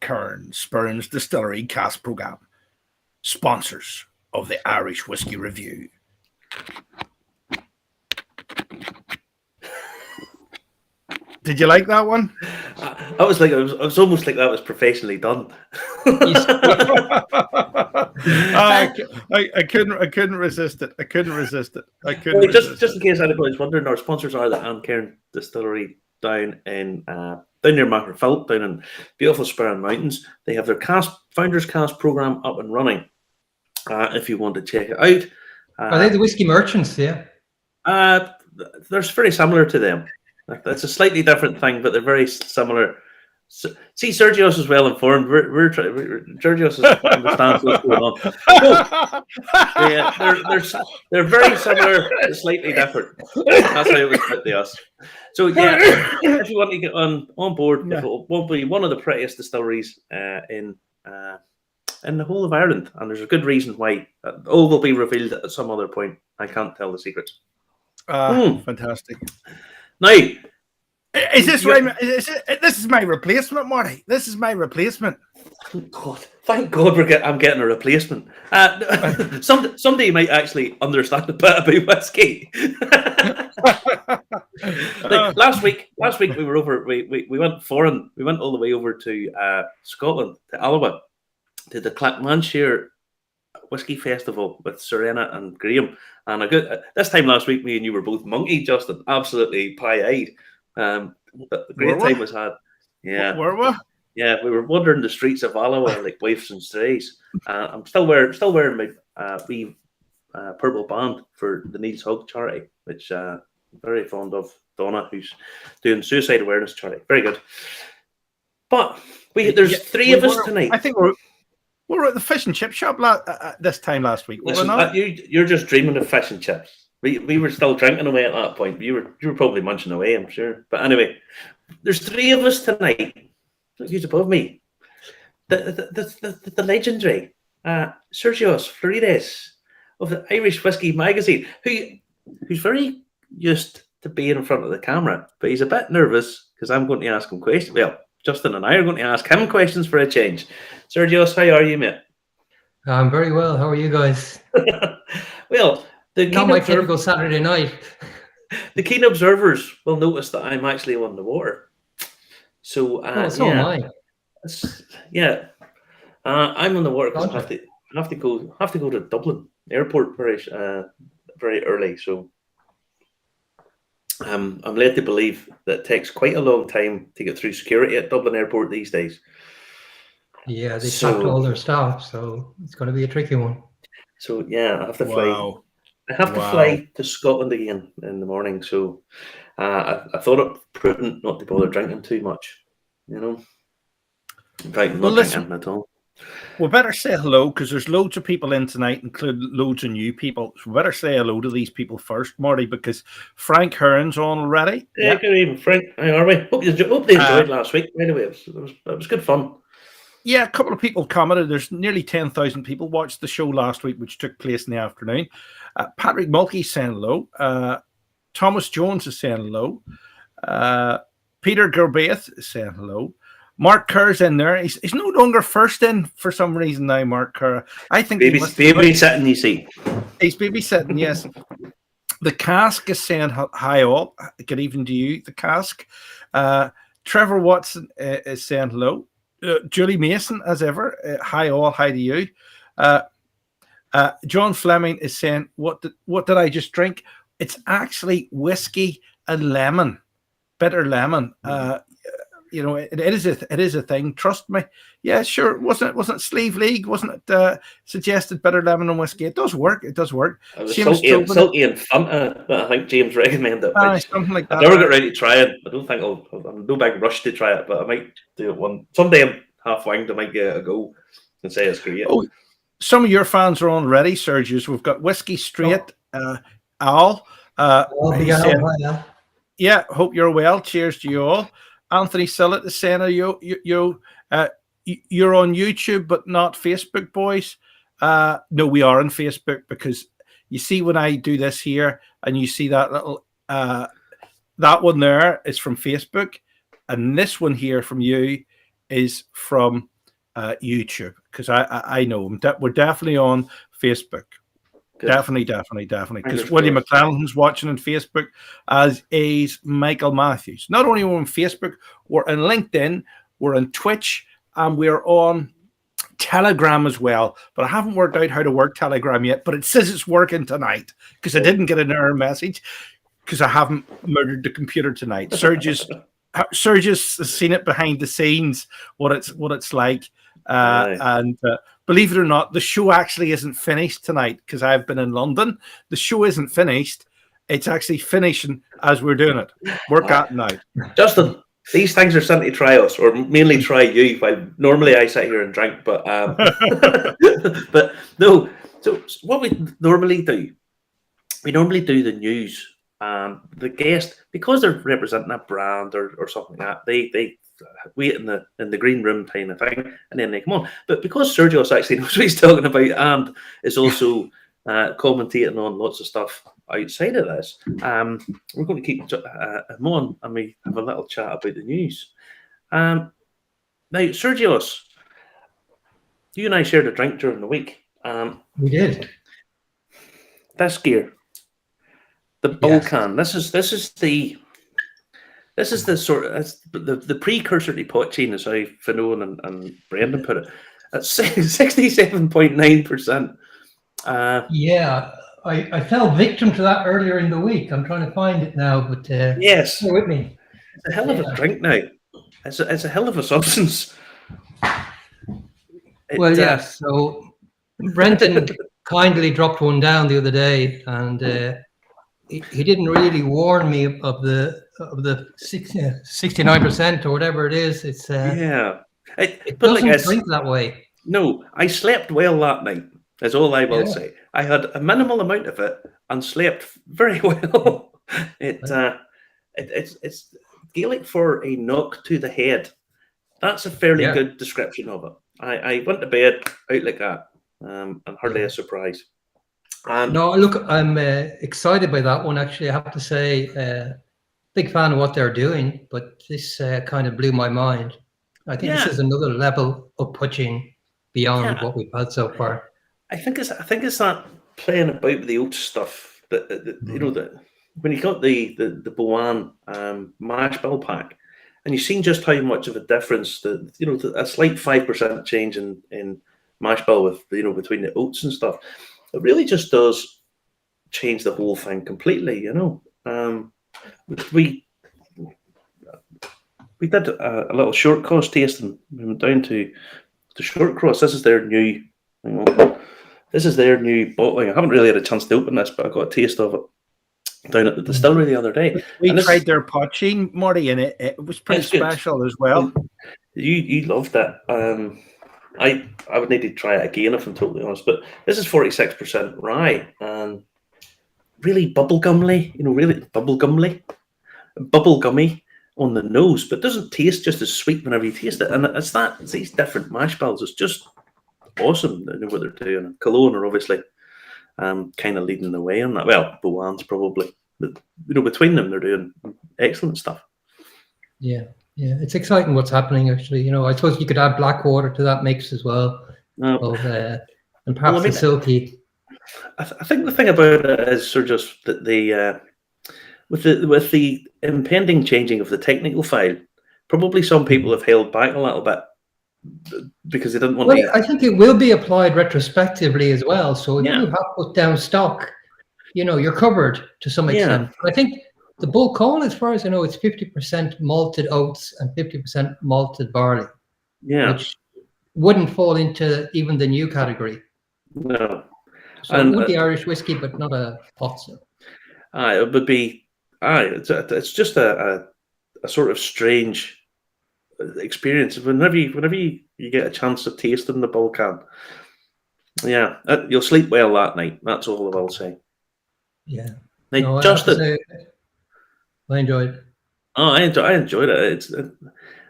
Kern Spurns Distillery Cast Programme, sponsors of the Irish Whiskey Review. Did you like that one? I was almost like that was professionally done. I couldn't resist it. Just in case anybody's wondering, our sponsors are the Cairn Distillery down near Macrophilp, down in beautiful Sperrin Mountains. They have their Founders Cast program up and running. If you want to check it out, are they the whiskey merchants? Yeah, they're very similar to them. That's a slightly different thing, but they're very similar. See, Serghios is well informed. Serghios understands what's going on. Yeah, they're very similar, but slightly different. That's how it was put to us. So yeah, if you want to get on board, it will be one of the prettiest distilleries in the whole of Ireland, and there's a good reason why. All will be revealed at some other point. I can't tell the secrets. Fantastic. Now, is this right? This is my replacement, Marty. This is my replacement. Thank God I'm getting a replacement. Somebody might actually understand a bit about whiskey. Last week we were over. We went foreign. We went all the way over to Scotland, to Alloa, to the Clackmanshire Whiskey Festival with Serena and Graham. And this time last week, me and you were both monkey, Justin, absolutely pie-eyed. Great time was had. Yeah. Were we? Yeah, we were wandering the streets of Alloa like waifs and strays. I'm still wearing my wee purple band for the Neil's Hug charity, which I'm very fond of. Donna, who's doing suicide awareness charity. Very good. But there's three of us tonight. I think we were at the fish and chip shop this time last week. Listen, you're just dreaming of fish and chips. We were still drinking away at that point. You were probably munching away, I'm sure. But anyway, there's three of us tonight. Who's above me? The legendary Serghios Florides of the Irish Whiskey Magazine, who's very used to being in front of the camera, but he's a bit nervous because I'm going to ask him questions. Well, Justin and I are going to ask him questions for a change. Serghios, how are you, mate? I'm very well. How are you guys? Well, not my typical Saturday night. The keen observers will notice that I'm actually on the water. So, so am I. Yeah, I'm on the water because I have to go to Dublin airport very early. So, I'm led to believe that it takes quite a long time to get through security at Dublin airport these days. Yeah, they stopped all their staff, so it's going to be a tricky one. So yeah, I have to fly. I have to fly to Scotland again in the morning. So I thought it prudent not to bother drinking too much. You know, in fact, not drinking at all. We better say hello because there's loads of people in tonight, including loads of new people. So we better say hello to these people first, Marty, because Frank Hearn's on already. Yeah, good evening, Frank. How are we? Hope they enjoyed last week. Anyway, it was good fun. Yeah, a couple of people commented. There's nearly 10,000 people watched the show last week, which took place in the afternoon. Patrick Mulkey's saying hello. Thomas Jones is saying hello. Peter Gerbaith is saying hello. Mark Kerr's in there. He's no longer first in for some reason now, Mark Kerr. I think babysitting, you see. He's babysitting, yes. The Cask is saying hi all. Good evening to you, the Cask. Trevor Watson is saying hello. Julie Mason, as ever, hi all, hi to you. John Fleming is saying, what did I just drink? It's actually whiskey and lemon, bitter lemon. You know, it is a thing. Trust me. Yeah, sure. Wasn't it Sleeve League? Wasn't it suggested bitter lemon and whiskey? It does work. It does work. It was salty and Fanta that I think James recommended. Something like that. I never got ready to try it. I don't think I'm no big rush to try it, but I might do it one someday. I'm half winged. I might give it a go and say it's great. Oh, some of your fans are on already, Sergius. We've got Whiskey Straight, Al. Yeah, hope you're well. Cheers to you all. Anthony Sillett is saying, you're on YouTube, but not Facebook, boys. No, we are on Facebook because you see when I do this here and you see that little, that one there is from Facebook. And this one here from you is from YouTube, because I know them. We're definitely on Facebook. Good. Definitely. Because William McClellan's watching on Facebook, as is Michael Matthews. Not only are we on Facebook, we're on LinkedIn, we're on Twitch, and we're on Telegram as well. But I haven't worked out how to work Telegram yet, but it says it's working tonight, because I didn't get an error message, because I haven't murdered the computer tonight. Serghios has seen it behind the scenes, what it's like. And believe it or not, the show actually isn't finished tonight, because I've been in London. The show isn't finished. It's actually finishing as we're doing it. We're cutting now. Justin, these things are sent to try us, or mainly try you, while normally I sit here and drink. But but no. So what we normally do the news. The guest, because they're representing a brand or something like that, they wait in the green room kind of thing, and then they come on. But because Serghios actually knows what he's talking about and is also commentating on lots of stuff outside of this, we're going to keep him on, and we have a little chat about the news. Now, Serghios, you and I shared a drink during the week. We did. This gear, the Balkan. This is the sort of the precursor to Potchin, as how Finon and Brendan put it. At 67.9%. Yeah, I fell victim to that earlier in the week. I'm trying to find it now, but yes, stay with me. It's a hell of a drink now. It's a hell of a substance. Yes. So Brendan kindly dropped one down the other day, and he didn't really warn me of the 69% or whatever it is. It's it doesn't drink that way. No, I slept well that night. Is all I will say. I had a minimal amount of it and slept very well. It's Gaelic for a knock to the head. That's a fairly good description of it. I went to bed out like that, and hardly a surprise. No, look, I'm excited by that one. Actually, I have to say, big fan of what they're doing, but this kind of blew my mind. I think this is another level of pushing beyond what we've had so far. I think it's that playing about with the oat stuff that you know, that when you got the Boan mash bill pack, and you've seen just how much of a difference a slight 5% change in mash bill with between the oats and stuff. It really just does change the whole thing completely, We did a little short cross tasting. We went down to the short cross. This is their new bottling. I haven't really had a chance to open this, but I got a taste of it down at the distillery the other day. We tried their Potchin, Marty, and it was pretty special as well. You loved it. I would need to try it again if I'm totally honest. But this is 46% rye and really bubblegummy, bubblegummy on the nose, but doesn't taste just as sweet whenever you taste it. And it's these different mash bills. It's just awesome. They know what they're doing. Cologne are obviously kind of leading the way on that. Well, Boan's probably, but between them, they're doing excellent stuff. Yeah, it's exciting what's happening. Actually, I suppose you could add Blackwater to that mix as well, and perhaps the silky. I think the thing about it is just that with the impending changing of the technical file, probably some people have held back a little bit because they didn't want to. I think it will be applied retrospectively as well. So if you have put down stock, you're covered to some extent. I think the bulk call, as far as I know, it's 50% malted oats and 50% malted barley. Yeah, which wouldn't fall into even the new category. No, so it would be Irish whiskey, but not a pot still. It would be. It's just a sort of strange experience whenever you get a chance to taste in the Balkan. Yeah, you'll sleep well that night. That's all I will say. Yeah. Now, Justin, I enjoyed it. Oh, I enjoyed it.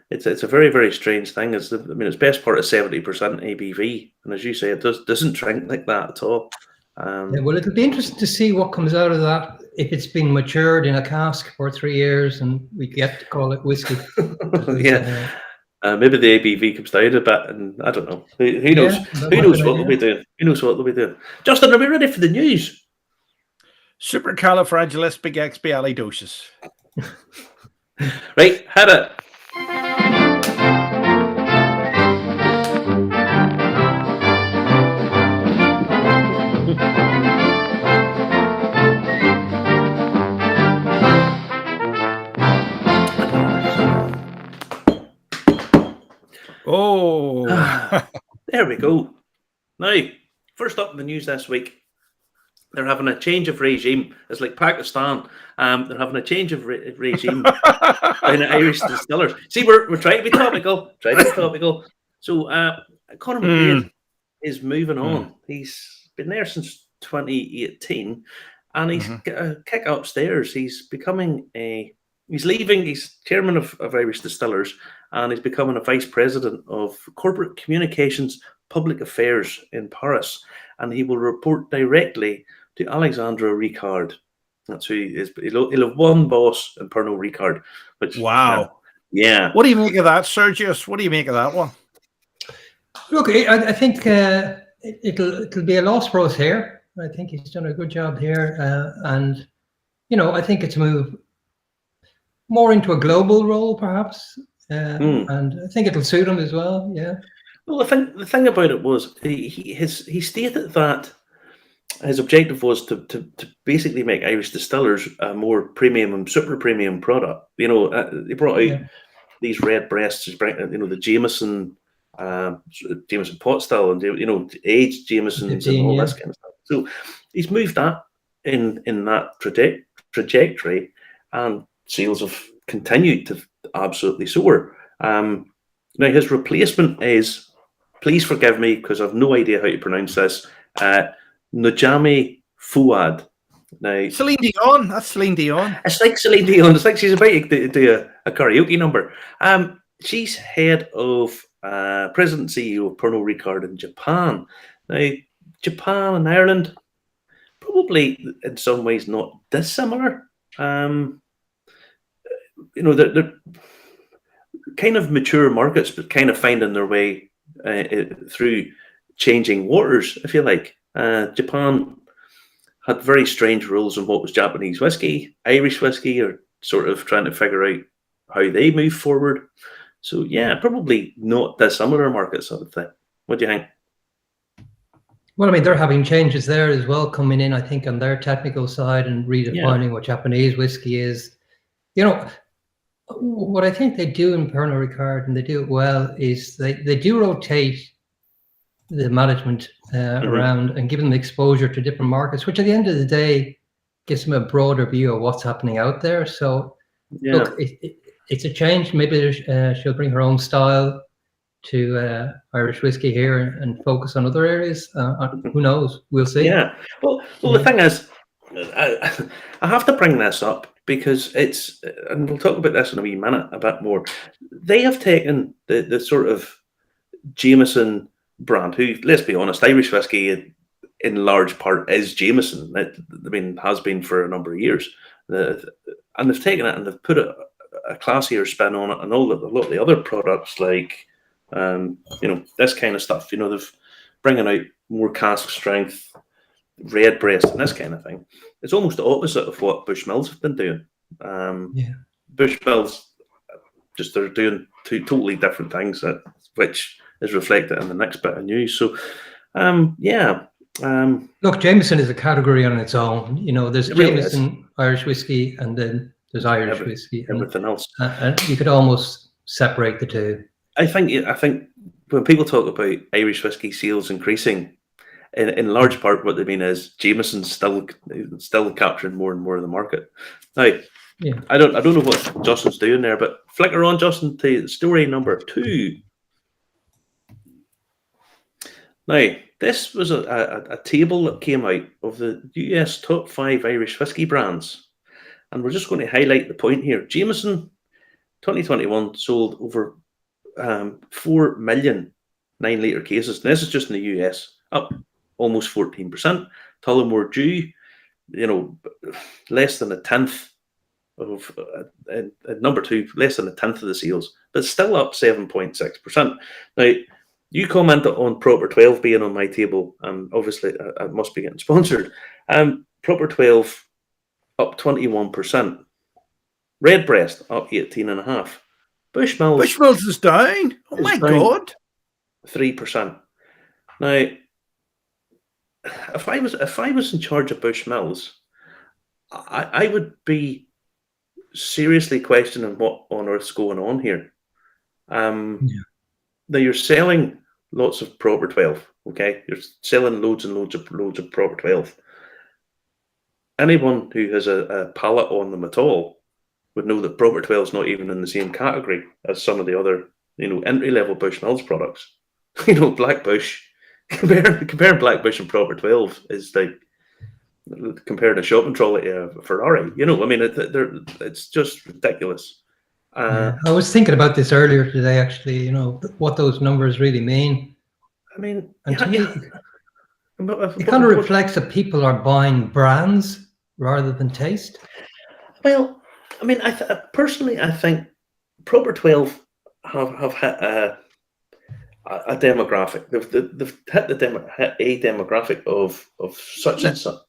It's a very, very strange thing. It's best part of 70% ABV, and as you say, it doesn't drink like that at all. Well, it'll be interesting to see what comes out of that if it's been matured in a cask for 3 years and we get to call it whiskey. Maybe the ABV comes down a bit, and I don't know. Who knows? Who knows what they'll be doing? Who knows what they'll be doing? Justin, are we ready for the news? Supercalifragilisticexpialidocious. Right, hit it. Oh, there we go. Now, first up in the news this week, they're having a change of regime. It's like Pakistan. They're having a change of regime in Irish distillers. See, we're trying to be topical. So, Conor McGrath is moving on. He's been there since 2018, and he's got a kick upstairs. He's leaving. He's chairman of Irish Distillers, and he's becoming a vice president of corporate communications, public affairs in Paris, and he will report directly to Alexandre Ricard. That's who he is. He'll have one boss in Pernod Ricard. Which, wow. Yeah. What do you make of that, Serghios? What do you make of that one? Look, I think it'll be a loss for us here. I think he's done a good job here, and I think it's a move more into a global role, perhaps, and I think it'll suit him as well. Yeah. Well, the thing about it was he stated that his objective was to basically make Irish Distillers a more premium and super premium product. He brought out these red breasts, the Jameson, Jameson pot still, and aged Jamesons and all this kind of stuff. So he's moved that in that trajectory, and sales have continued to absolutely soar. Now his replacement is, please forgive me because I've no idea how to pronounce this, Najami Fouad. Now, Celine Dion. That's Celine Dion. It's like Celine Dion. It's like she's about to do a karaoke number. She's head of president and CEO of Pernod Ricard in Japan. Now, Japan and Ireland, probably in some ways not dissimilar. They're kind of mature markets, but kind of finding their way through changing waters, if you like. Japan had very strange rules on what was Japanese whiskey. Irish whiskey are sort of trying to figure out how they move forward. So, yeah, probably not dissimilar markets, I would think. What do you think? Well, I mean, they're having changes there as well coming in, I think, on their technical side and redefining what Japanese whiskey is. What I think they do in Pernod Ricard, and they do it well, is they do rotate the management around and give them exposure to different markets, which at the end of the day gives them a broader view of what's happening out there. So, look, it's a change. Maybe she'll bring her own style to Irish whiskey here and focus on other areas. Who knows? We'll see. Yeah. Well, the thing is, I have to bring this up because and we'll talk about this in a wee minute a bit more. They have taken the sort of Jameson brand, who, let's be honest, Irish whiskey in large part is Jameson. Has been for a number of years. And they've taken it and they've put a classier spin on it, and a lot of the other products like this kind of stuff. They've bringing out more cask strength, red breast, and this kind of thing. It's almost the opposite of what Bushmills have been doing. Bushmills they're doing two totally different things, which is reflected in the next bit of news. So, look, Jameson is a category on its own. There's Jameson Irish whiskey, and then there's Irish whiskey, everything else. And you could almost separate the two. I think when people talk about Irish whiskey sales increasing, in large part what they mean is Jameson's still capturing more and more of the market. Now, I don't know what Justin's doing there, but flicker on, Justin, to story number 2. Now, this was a table that came out of the US top 5 Irish whiskey brands, and we're just going to highlight the point here. Jameson, 2021, sold over 4 million 9-litre cases. And this is just in the US, up almost 14%. Tullamore Dew, less than a tenth of number 2, less than a tenth of the sales. but still up 7.6%. Now, you commented on Proper 12 being on my table, and obviously I must be getting sponsored. Proper 12 up 21%. Redbreast up 18.5%. Bushmills is down. Oh my down God. 3%. Now, if I was in charge of Bushmills, I would be seriously questioning what on earth's going on here. Now you're selling lots of Proper 12. Okay, you're selling loads and loads of Proper 12. Anyone who has a palate on them at all would know that Proper 12 is not even in the same category as some of the other, entry-level Bushmills products. Black Bush, comparing Black Bush and Proper 12 is like comparing a shopping trolley to a Ferrari. It's just ridiculous. I was thinking about this earlier today, actually, what those numbers really mean. And to me, it kind of reflects that people are buying brands rather than taste. Well, personally, I think Proper 12 have hit a demographic. They've hit a demographic of such and such.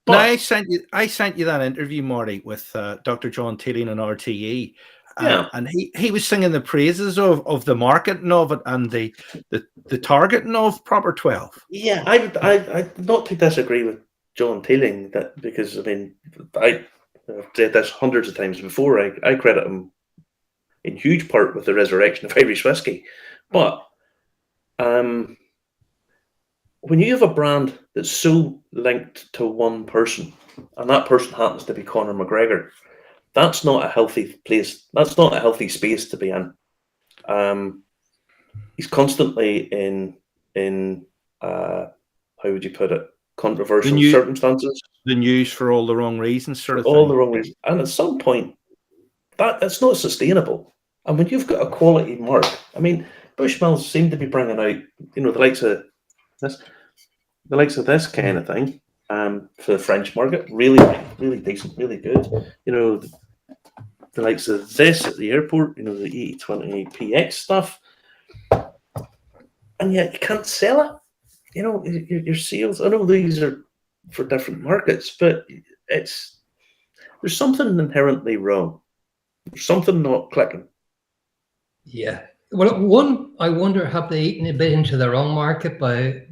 But I sent you that interview, Marty, with Dr. John Teeling on RTE. And he was singing the praises of the marketing of it and the targeting of Proper 12. Yeah, I not to disagree with John Teeling because I've said this hundreds of times before. I credit him in huge part with the resurrection of Irish whiskey. But when you have a brand that's so linked to one person, and that person happens to be Conor McGregor, that's not a healthy place. That's not a healthy space to be in. He's constantly in how would you put it, controversial circumstances. The news for all the wrong reasons, sort of thing. All the wrong reasons. And at some point, that's not sustainable. And when you've got a quality mark, Bushmills seem to be bringing out, the likes of this kind of thing. For the French market, really, really decent, really good. The likes of this at the airport, the E20PX stuff, and yet you can't sell it. Your sales. I know these are for different markets, but there's something inherently wrong. There's something not clicking. Yeah. Well, I wonder, have they eaten a bit into their own market by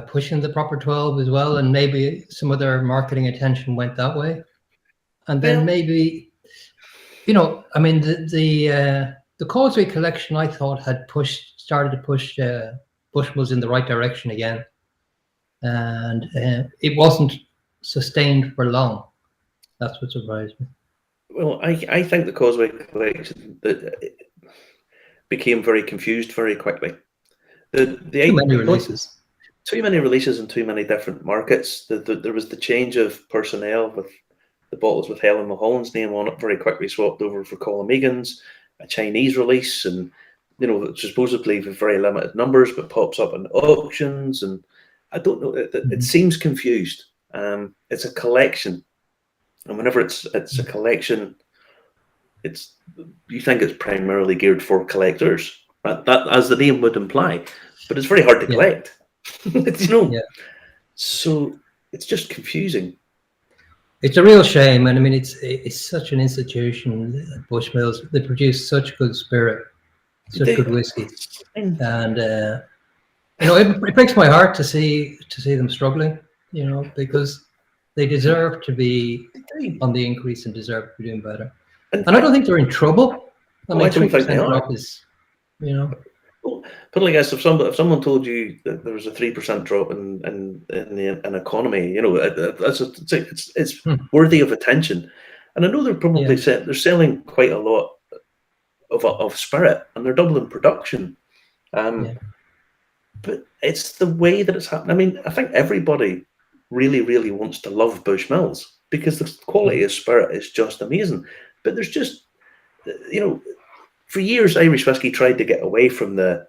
pushing the Proper 12 as well, and maybe some of their marketing attention went that way, and then maybe, the Causeway collection, I thought, had started to push Bushmills in the right direction again, and it wasn't sustained for long. That's what surprised me. Well, I think the Causeway collection became very confused very quickly. Too many releases. Too many releases in too many different markets. There was the change of personnel with the bottles with Helen Mulholland's name on it very quickly swapped over for Colin Megan's, a Chinese release, and supposedly with very limited numbers, but pops up in auctions, and I don't know. It seems confused. It's a collection, and whenever it's a collection, you think it's primarily geared for collectors, that as the name would imply, but it's very hard to collect. So it's just confusing. It's a real shame, and it's such an institution. Bushmills, they produce such good spirit, such good whiskey, and it breaks my heart to see them struggling. Because they deserve to be on the increase and deserve to be doing better. And I don't think they're in trouble. I don't think they are. But I guess if someone told you that there was a 3% drop in the economy, it's worthy of attention. And I know they're probably they're selling quite a lot of spirit, and they're doubling production. But it's the way that it's happening. I think everybody really, really wants to love Bushmills because the quality of spirit is just amazing. But there's just, for years, Irish whiskey tried to get away from the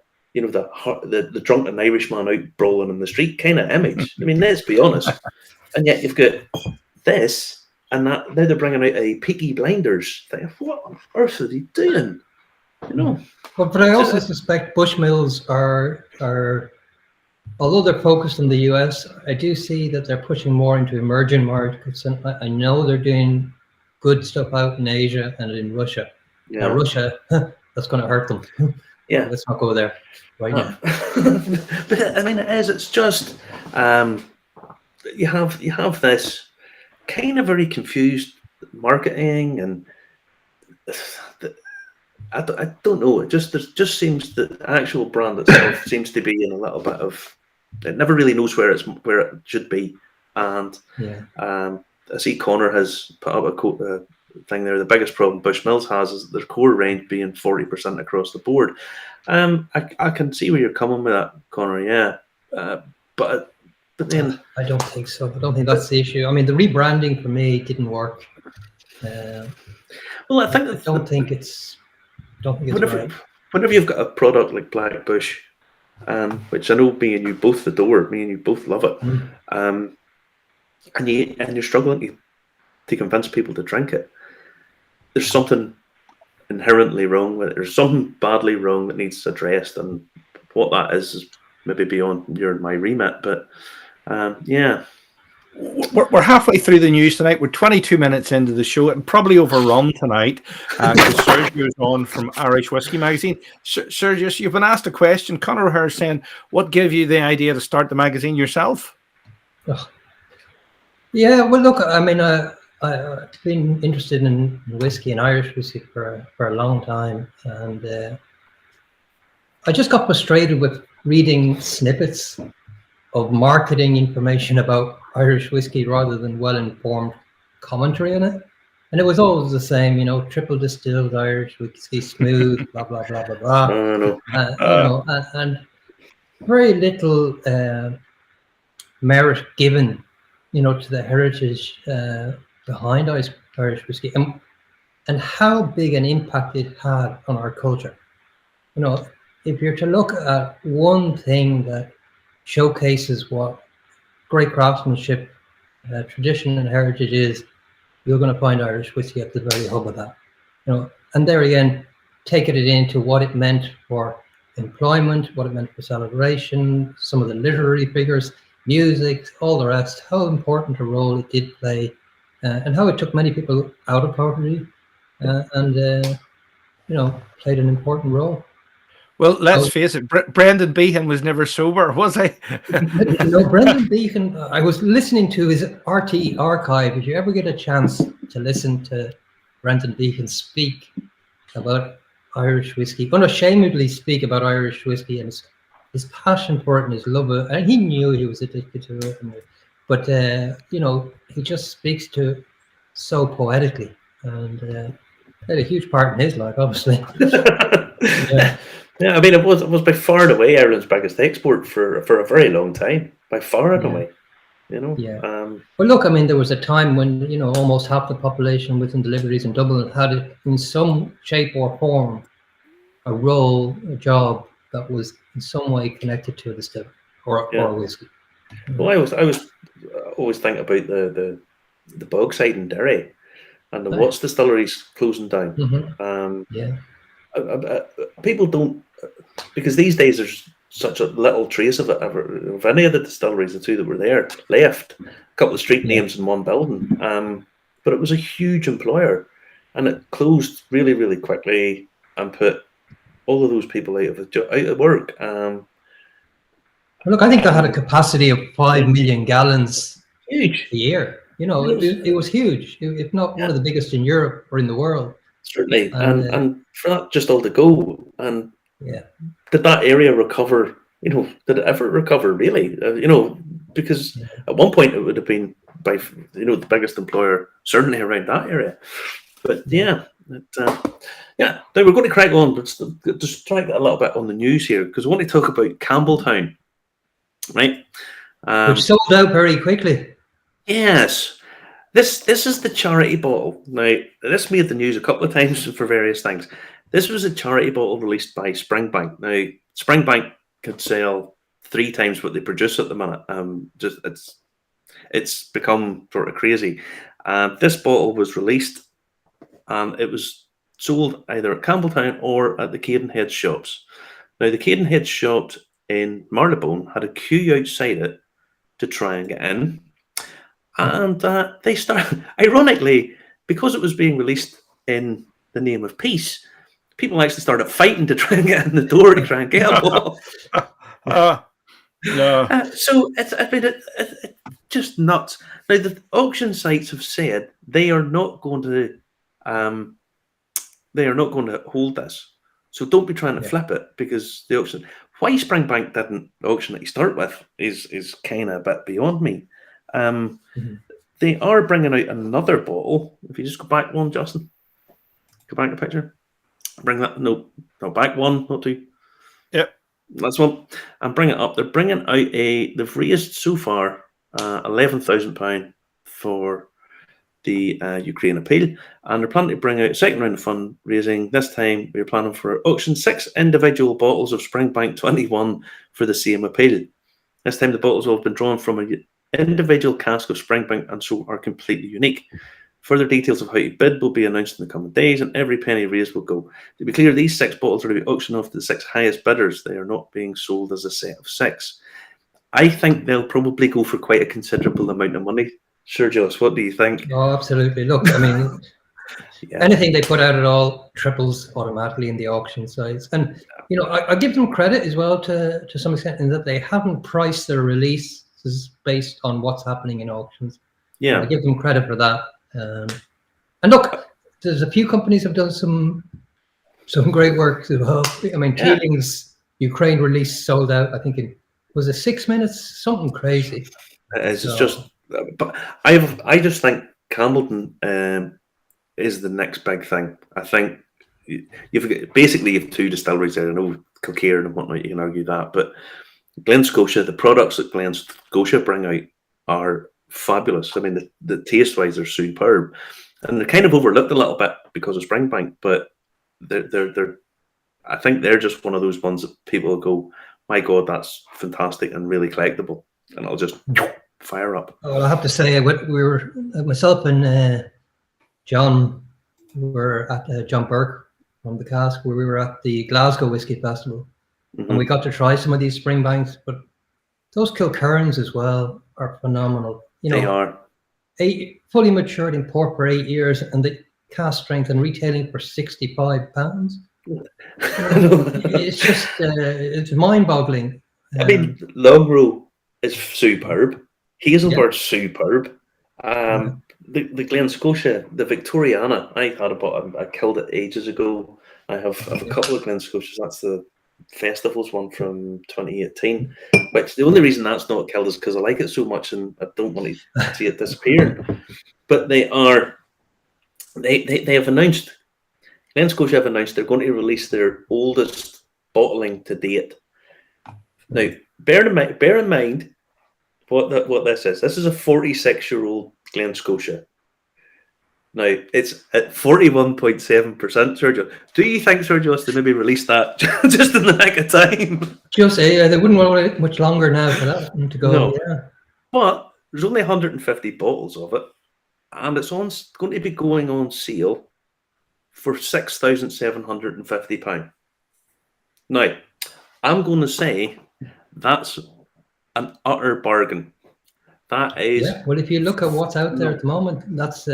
drunken Irishman out brawling in the street kind of image. Let's be honest. And yet you've got this and that. Now they're bringing out a Peaky Blinders thing. What on earth are they doing? You know. But I also suspect Bushmills are although they're focused in the US, I do see that they're pushing more into emerging markets, and I know they're doing good stuff out in Asia and in Russia. Yeah. Now, Russia, that's going to hurt them. Yeah. Let's not go there right now. But I mean, it is. It's just you have this kind of very confused marketing, and I don't know. It just seems that the actual brand itself seems to be in a little bit of. It never really knows where it should be, and I see Connor has put up a thing there. The biggest problem Bushmills has is their core range being 40% across the board. I can see where you're coming with that, Connor. Yeah, but then I don't think so. I don't think that's the issue. I mean, the rebranding for me didn't work. Well, I don't think it's right. Whenever you've got a product like Black Bush, which I know me and you both adore, me and you both love it, and you're struggling to convince people to drink it, there's something inherently wrong with it. There's something badly wrong that needs addressed, and what that is maybe beyond your and my remit. But yeah. We're halfway through the news tonight. We're 22 minutes into the show and probably overrun tonight because Sergio's on from Irish Whiskey Magazine. Sergio, you've been asked a question. Conor O'Hare saying, what gave you the idea to start the magazine yourself? Oh. Yeah, well, look, I mean, I've been interested in whiskey and Irish whiskey for a long time. And I just got frustrated with reading snippets of marketing information about Irish whiskey rather than well-informed commentary on it. And it was always the same, triple distilled Irish whiskey, smooth, blah, blah, blah, blah, blah. And very little merit given, to the heritage behind Irish whiskey and how big an impact it had on our culture. If you're to look at one thing that showcases what great craftsmanship, tradition and heritage is, you're going to find Irish whiskey at the very hub of that. And there again, taking it into what it meant for employment, what it meant for celebration, some of the literary figures, music, all the rest, how important a role it did play, and how it took many people out of poverty, and played an important role. Well, let's face it, Brendan Behan was never sober, was he? No, Brendan Behan, I was listening to his RT archive. If you ever get a chance to listen to Brendan Behan speak about Irish whiskey, unashamedly speak about Irish whiskey and his passion for it and his love of it, and he knew he was addicted to it. But, he just speaks to it so poetically, and had a huge part in his life, obviously. Yeah, I mean, it was by far and away Ireland's biggest export for a very long time, by far and away. Yeah. Well, look, I mean, there was a time when almost half the population within the Liberties in Dublin had, in some shape or form, a role, a job that was in some way connected to a distillery or whiskey. Well, I was always think about the Bogside in Derry and the Watts distilleries closing down. People don't, because these days there's such a little trace of it of any of the distilleries, the two that were there left, a couple of street names in one building, but it was a huge employer, and it closed really, really quickly and put all of those people out of work. Look, I think they had a capacity of 5 million gallons huge a year. It was huge, if not one of the biggest in Europe or in the world. Certainly, and for that just all to go, and did that area recover? Did it ever recover really? Because at one point it would have been by the biggest employer certainly around that area. But now we're going to crack on. Let's just try to get a little bit on the news here because I want to talk about Campbelltown, right? Which sold out very quickly. Yes. This is the charity bottle. Now, this made the news a couple of times for various things. This was a charity bottle released by Springbank. Now, Springbank could sell 3 times what they produce at the minute. It's become sort of crazy. This bottle was released, and it was sold either at Campbelltown or at the Cadenhead shops. Now, the Cadenhead shop in Marylebone had a queue outside it to try and get in. And they started, ironically, because it was being released in the name of peace, people actually started fighting to try and get in the door to try and get a ball. No. So it's just nuts. Now the auction sites have said they are not going to hold this. So don't be trying to flip it, because the auction. Why Springbank didn't auction it to start with is kind of a bit beyond me. They are bringing out another bottle. If you just go back one, Justin, go back the picture. Bring that. No, back one, not two. Yep. That's one. And bring it up. They're bringing out they've raised so far £11,000 for the Ukraine appeal, and they're planning to bring out a second round of fundraising. This time we're planning for auction 6 individual bottles of Springbank 21 for the same appeal. This time the bottles will have been drawn from an individual cask of Springbank and so are completely unique. Further details of how to bid will be announced in the coming days, and every penny raised will go. To be clear, these 6 bottles are to be auctioned off to the 6 highest bidders. They are not being sold as a set of 6. I think they'll probably go for quite a considerable amount of money. Serghios, what do you think? Oh, absolutely. Look, I mean, anything they put out at all triples automatically in the auction size. And, you know, I give them credit as well to some extent in that they haven't priced their releases based on what's happening in auctions. Yeah. I give them credit for that. And look, there's a few companies have done some great work as well. I mean, Keeling's Ukraine release sold out, I think, in, was it 6 minutes? Something crazy. It's just... But I just think Campbellton is the next big thing. I think you've basically 2 distilleries there. I know Kilcairn and whatnot, you can argue that, but Glen Scotia, the products that Glen Scotia bring out are fabulous. I mean, the taste-wise, they're superb, and they're kind of overlooked a little bit because of Springbank. But they're I think they're just one of those ones that people go, my God, that's fantastic and really collectible, and I'll just fire up. Well, I have to say, we were myself and John were at John Burke from the cask, where we were at the Glasgow Whisky Festival, and we got to try some of these Springbanks. But those Kilcairns as well are phenomenal. You know, they are fully matured in port for 8 years, and the cask strength and retailing for £65. It's just it's mind-boggling. I mean, Longrow is superb. Hazelbird's superb. The Glen Scotia, the Victoriana, I killed it ages ago. I have a couple of Glen Scotias. That's the Festivals one from 2018, which the only reason that's not killed is because I like it so much and I don't want to see it disappear. But they have announced, Glen Scotia have announced they're going to release their oldest bottling to date. Now, bear in mind what this is. This is a 46-year-old Glen Scotia. Now, it's at 41.7%, Sergio. Do you think, Sergio, has to maybe release that just in the nick of time? Just they wouldn't want to wait much longer now for that to go. No. Yeah. But there's only 150 bottles of it, and it's going to be going on sale for £6,750. Now, I'm going to say that's an utter bargain. That is. Yeah. Well, if you look at what's out there at the moment, that's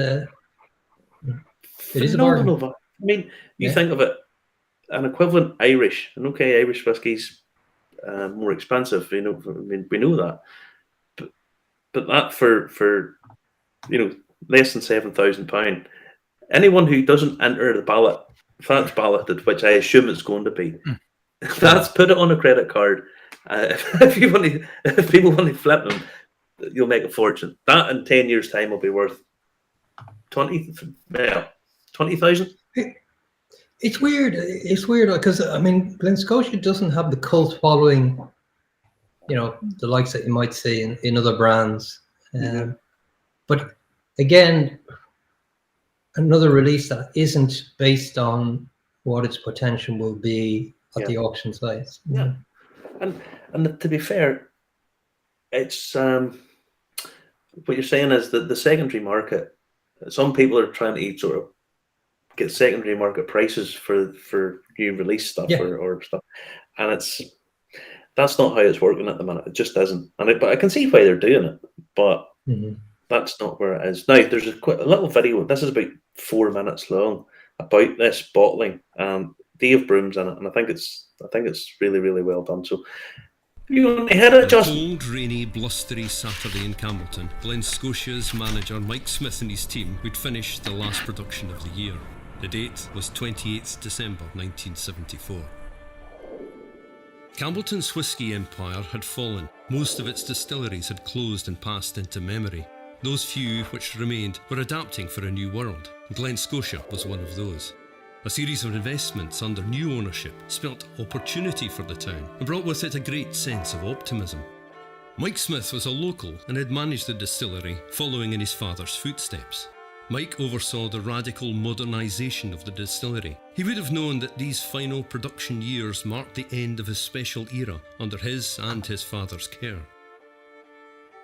it is a bargain. I mean, you think of it, an equivalent Irish, and okay, Irish whiskey's more expensive. You know, I mean, we know that, but that for less than £7,000. Anyone who doesn't enter the ballot, if that's balloted, which I assume it's going to be, that's put it on a credit card. If people want to flip them, you'll make a fortune. That in 10 years' time will be worth 20,000. It's weird. It's weird because I mean, Glen Scotia doesn't have the cult following, the likes that you might see in other brands. But again, another release that isn't based on what its potential will be at the auction size. Yeah, and to be fair, it's what you're saying is that the secondary market. Some people are trying to sort of get secondary market prices for new release stuff or stuff, and that's not how it's working at the minute. It just isn't. But I can see why they're doing it, but that's not where it is now. There's a little video. This is about 4 minutes long about this bottling. Dave Broom's in it, and I think it's really, really well done. So you want to hear it, Justin? Cold, rainy, blustery Saturday in Campbellton, Glen Scotia's manager Mike Smith and his team would finish the last production of the year. The date was 28th December 1974. Campbellton's whisky empire had fallen. Most of its distilleries had closed and passed into memory. Those few which remained were adapting for a new world. Glen Scotia was one of those. A series of investments under new ownership spelt opportunity for the town and brought with it a great sense of optimism. Mike Smith was a local and had managed the distillery, following in his father's footsteps. Mike oversaw the radical modernisation of the distillery. He would have known that these final production years marked the end of his special era under his and his father's care.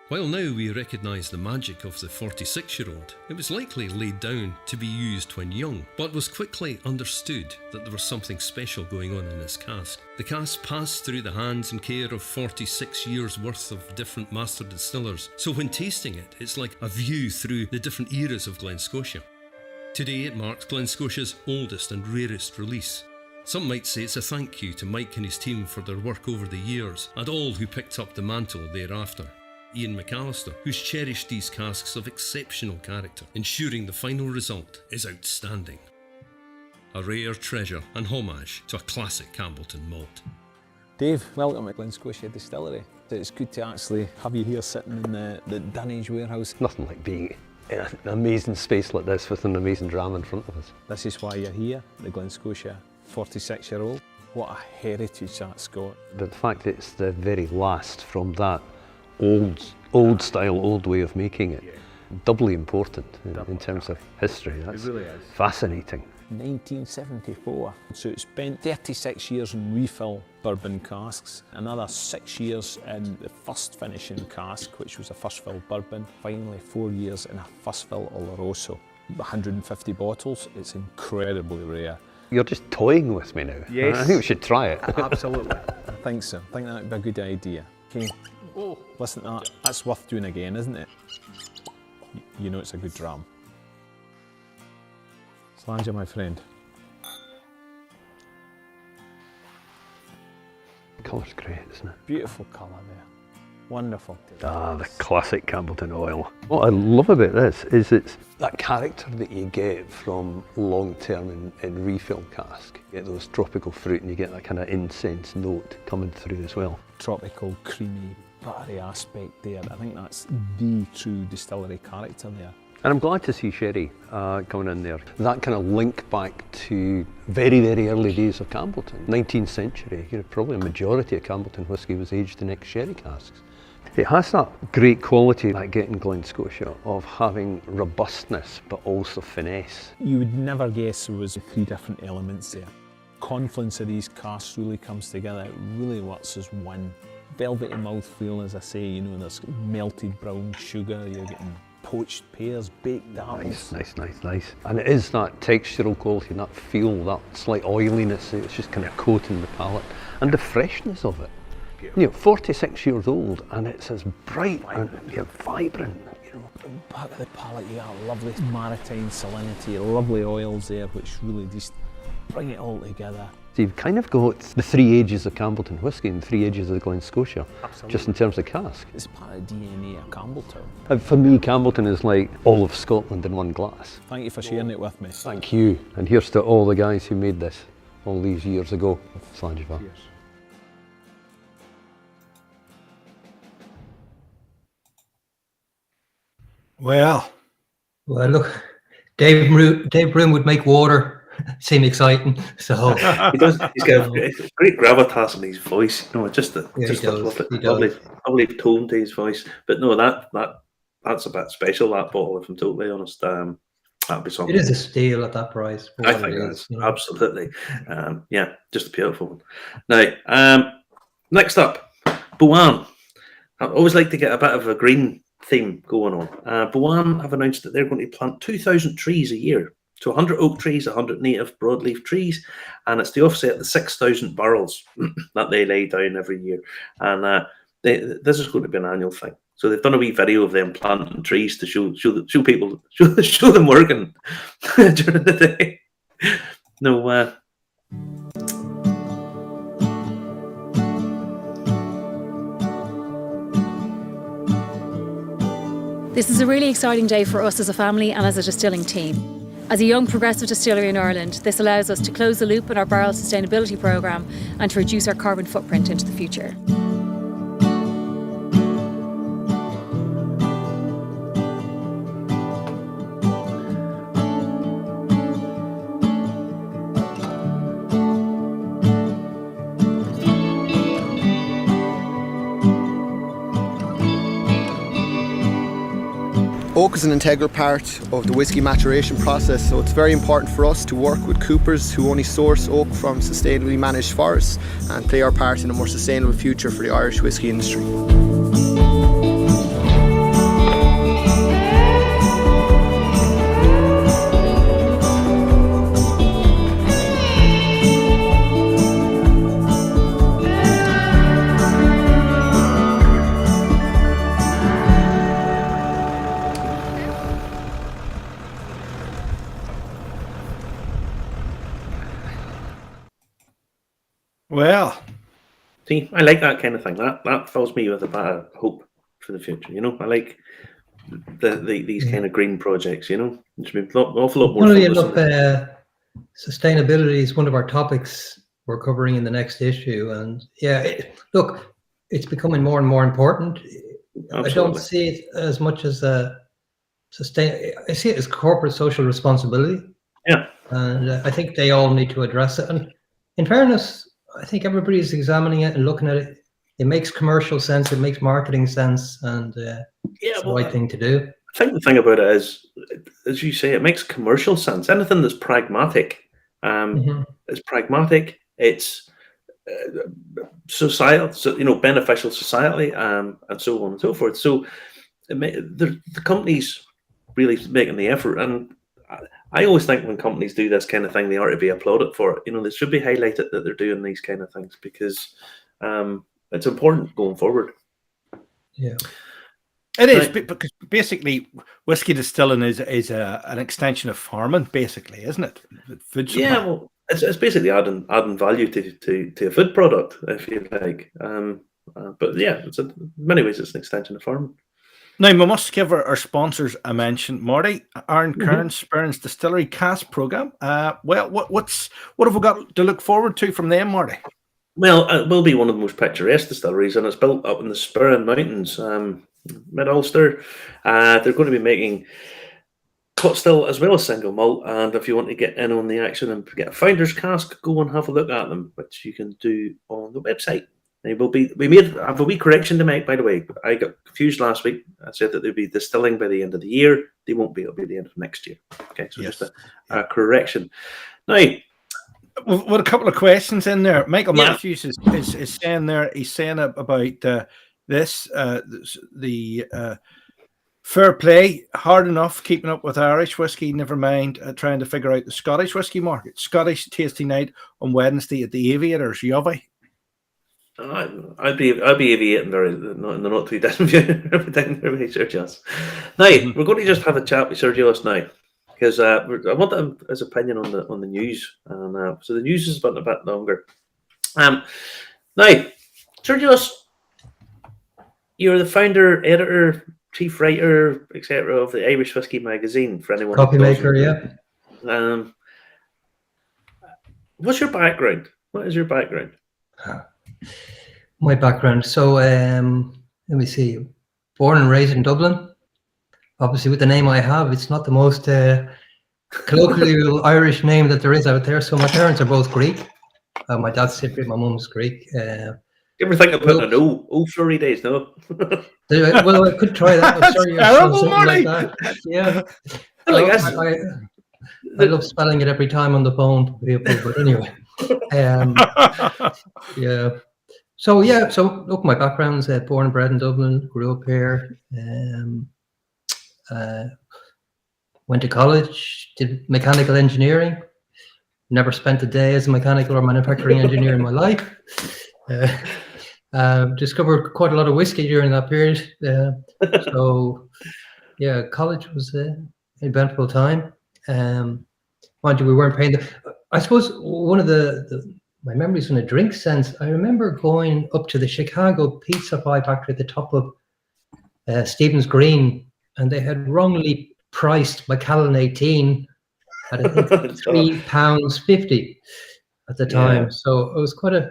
While now we recognise the magic of the 46-year-old, it was likely laid down to be used when young, but was quickly understood that there was something special going on in this cask. The cask passed through the hands and care of 46 years' worth of different master distillers, so when tasting it, it's like a view through the different eras of Glen Scotia. Today it marks Glen Scotia's oldest and rarest release. Some might say it's a thank you to Mike and his team for their work over the years, and all who picked up the mantle thereafter. Ian McAllister, who's cherished these casks of exceptional character, ensuring the final result is outstanding. A rare treasure and homage to a classic Campbellton malt. Dave, welcome at Glen Scotia Distillery. It's good to actually have you here sitting in the Dunnage warehouse. Nothing like being in an amazing space like this with an amazing dram in front of us. This is why you're here, the Glen Scotia 46-year-old. What a heritage that's got. The fact that it's the very last from that old style, old way of making it, doubly important in terms of history. That's really fascinating. 1974, so it spent 36 years in refill bourbon casks, another 6 years in the first finishing cask, which was a first fill bourbon, finally 4 years in a first fill Oloroso. 150 bottles, it's incredibly rare. You're just toying with me now. Yes. I think we should try it. Absolutely. I think so. I think that would be a good idea. Okay. Oh, listen to that. That's worth doing again, isn't it? You know it's a good dram. Slanja, my friend. The colour's great, isn't it? Beautiful colour there. Wonderful. Ah, the classic Campbellton oil. What I love about this is it's that character that you get from long-term in refill cask. You get those tropical fruit and you get that kind of incense note coming through as well. Tropical, creamy, buttery aspect there. I think that's the true distillery character there. And I'm glad to see sherry coming in there. That kind of link back to very, very early days of Campbellton. 19th century, probably a majority of Campbellton whisky was aged in ex-sherry casks. It has that great quality that get in Glen Scotia of having robustness but also finesse. You would never guess there was 3 different elements there. Confluence of these casks really comes together. It really works as one. Velvety mouthfeel, as I say, there's melted brown sugar, you're getting poached pears, baked apples. Nice. And it is that textural quality, that feel, that slight oiliness, it's just kind of coating the palate. And the freshness of it. 46 years old and it's as bright and vibrant. Back of the palate, you got a lovely maritime salinity, lovely oils there, which really just bring it all together. So you've kind of got the 3 ages of Campbellton whisky and 3 ages of Glen Scotia, just in terms of cask. It's part of the DNA of Campbellton. And for me, Campbellton is like all of Scotland in one glass. Thank you for sharing it with me. Thank you. And here's to all the guys who made this all these years ago. Slàinte mhath. Well, look, Dave Broom would make water seem exciting. So he does. He's got a great gravitas in his voice. Just a lovely tone to his voice. But no, that's a bit special. That bottle, if I'm totally honest, that'd be something. It is a steal at that price. I think it is absolutely. Just a beautiful one. Now, next up, Boan. I always like to get a bit of a green theme going on. Boan have announced that they're going to plant 2,000 trees a year So 100 oak trees, 100 native broadleaf trees, and it's to offset the 6,000 barrels that they lay down every year. And this is going to be an annual thing. So they've done a wee video of them planting trees to show people, show them working during the day. No. This is a really exciting day for us as a family and as a distilling team. As a young progressive distillery in Ireland, this allows us to close the loop in our barrel sustainability programme and to reduce our carbon footprint into the future. Oak is an integral part of the whisky maturation process, so it's very important for us to work with coopers who only source oak from sustainably managed forests and play our part in a more sustainable future for the Irish whisky industry. Well, see, I like that kind of thing. That fills me with a bit of hope for the future. I like these kind of green projects. There's been an awful lot more. Funnily enough, sustainability is one of our topics we're covering in the next issue, and look, it's becoming more and more important. Absolutely. I don't see it as much as I see it as corporate social responsibility. Yeah, and I think they all need to address it. And in fairness, I think everybody's examining it and looking at it. It makes commercial sense. It makes marketing sense, and it's the right thing to do. I think the thing about it is, as you say, it makes commercial sense. Anything that's pragmatic, is pragmatic. It's societal, beneficial society, and so on and so forth. So the companies really making the effort, and I always think when companies do this kind of thing, they ought to be applauded for it. They should be highlighted that they're doing these kind of things, because it's important going forward. Yeah, it is, because basically whiskey distilling is an extension of farming, basically, isn't it? Food supply. Yeah, well, it's basically adding value to a food product, if you like. But yeah, in many ways it's an extension of farming. Now, we must give our sponsors a mention, Marty. Aaron Kearns, Burns Distillery Cask Programme. Well, what have we got to look forward to from them, Marty? Well, it will be one of the most picturesque distilleries, and it's built up in the Spurren Mountains, mid-Ulster. They're going to be making pot still as well as single malt, and if you want to get in on the action and get a Founder's Cask, go and have a look at them, which you can do on the website. I have a wee correction to make, by the way. I got confused last week. I said that they'd be distilling by the end of the year. They won't be. It'll be the end of next year. Okay, so yes. Just a correction. Now, with a couple of questions in there, Michael Matthews is saying there. He's saying about the fair play, hard enough keeping up with Irish whiskey. Never mind trying to figure out the Scottish whiskey market. Scottish tasting night on Wednesday at the Aviators, Yovie. I'll be aviating in the not too distant future, Serghios. Now we're going to just have a chat with Serghios now, because I want his opinion on the news, and so the news is a bit longer. Now, Serghios, you're the founder, editor, chief writer, etc. of the Irish Whiskey magazine. For anyone, copy maker, yeah. What's your background? What is your background? My background. So let me see. Born and raised in Dublin. Obviously, with the name I have, it's not the most colloquial Irish name that there is out there. So my parents are both Greek. My dad's Cypriot, my mum's Greek. You ever think of putting an O Florides? No. Well, I could try that. I'm sorry, terrible, Marty. Like that. Yeah. I love spelling it every time on the phone to people, but anyway. Yeah. So look, my background's born and bred in Dublin, grew up here. went to college, did mechanical engineering. Never spent a day as a mechanical or manufacturing engineer in my life. Discovered quite a lot of whiskey during that period. So, yeah, college was an eventful time. Mind you, we weren't paying I suppose one of my memories in a drink sense, I remember going up to the Chicago Pizza Pie factory at the top of Stevens Green, and they had wrongly priced Macallan 18 at I think £3.50 at the time. So it was quite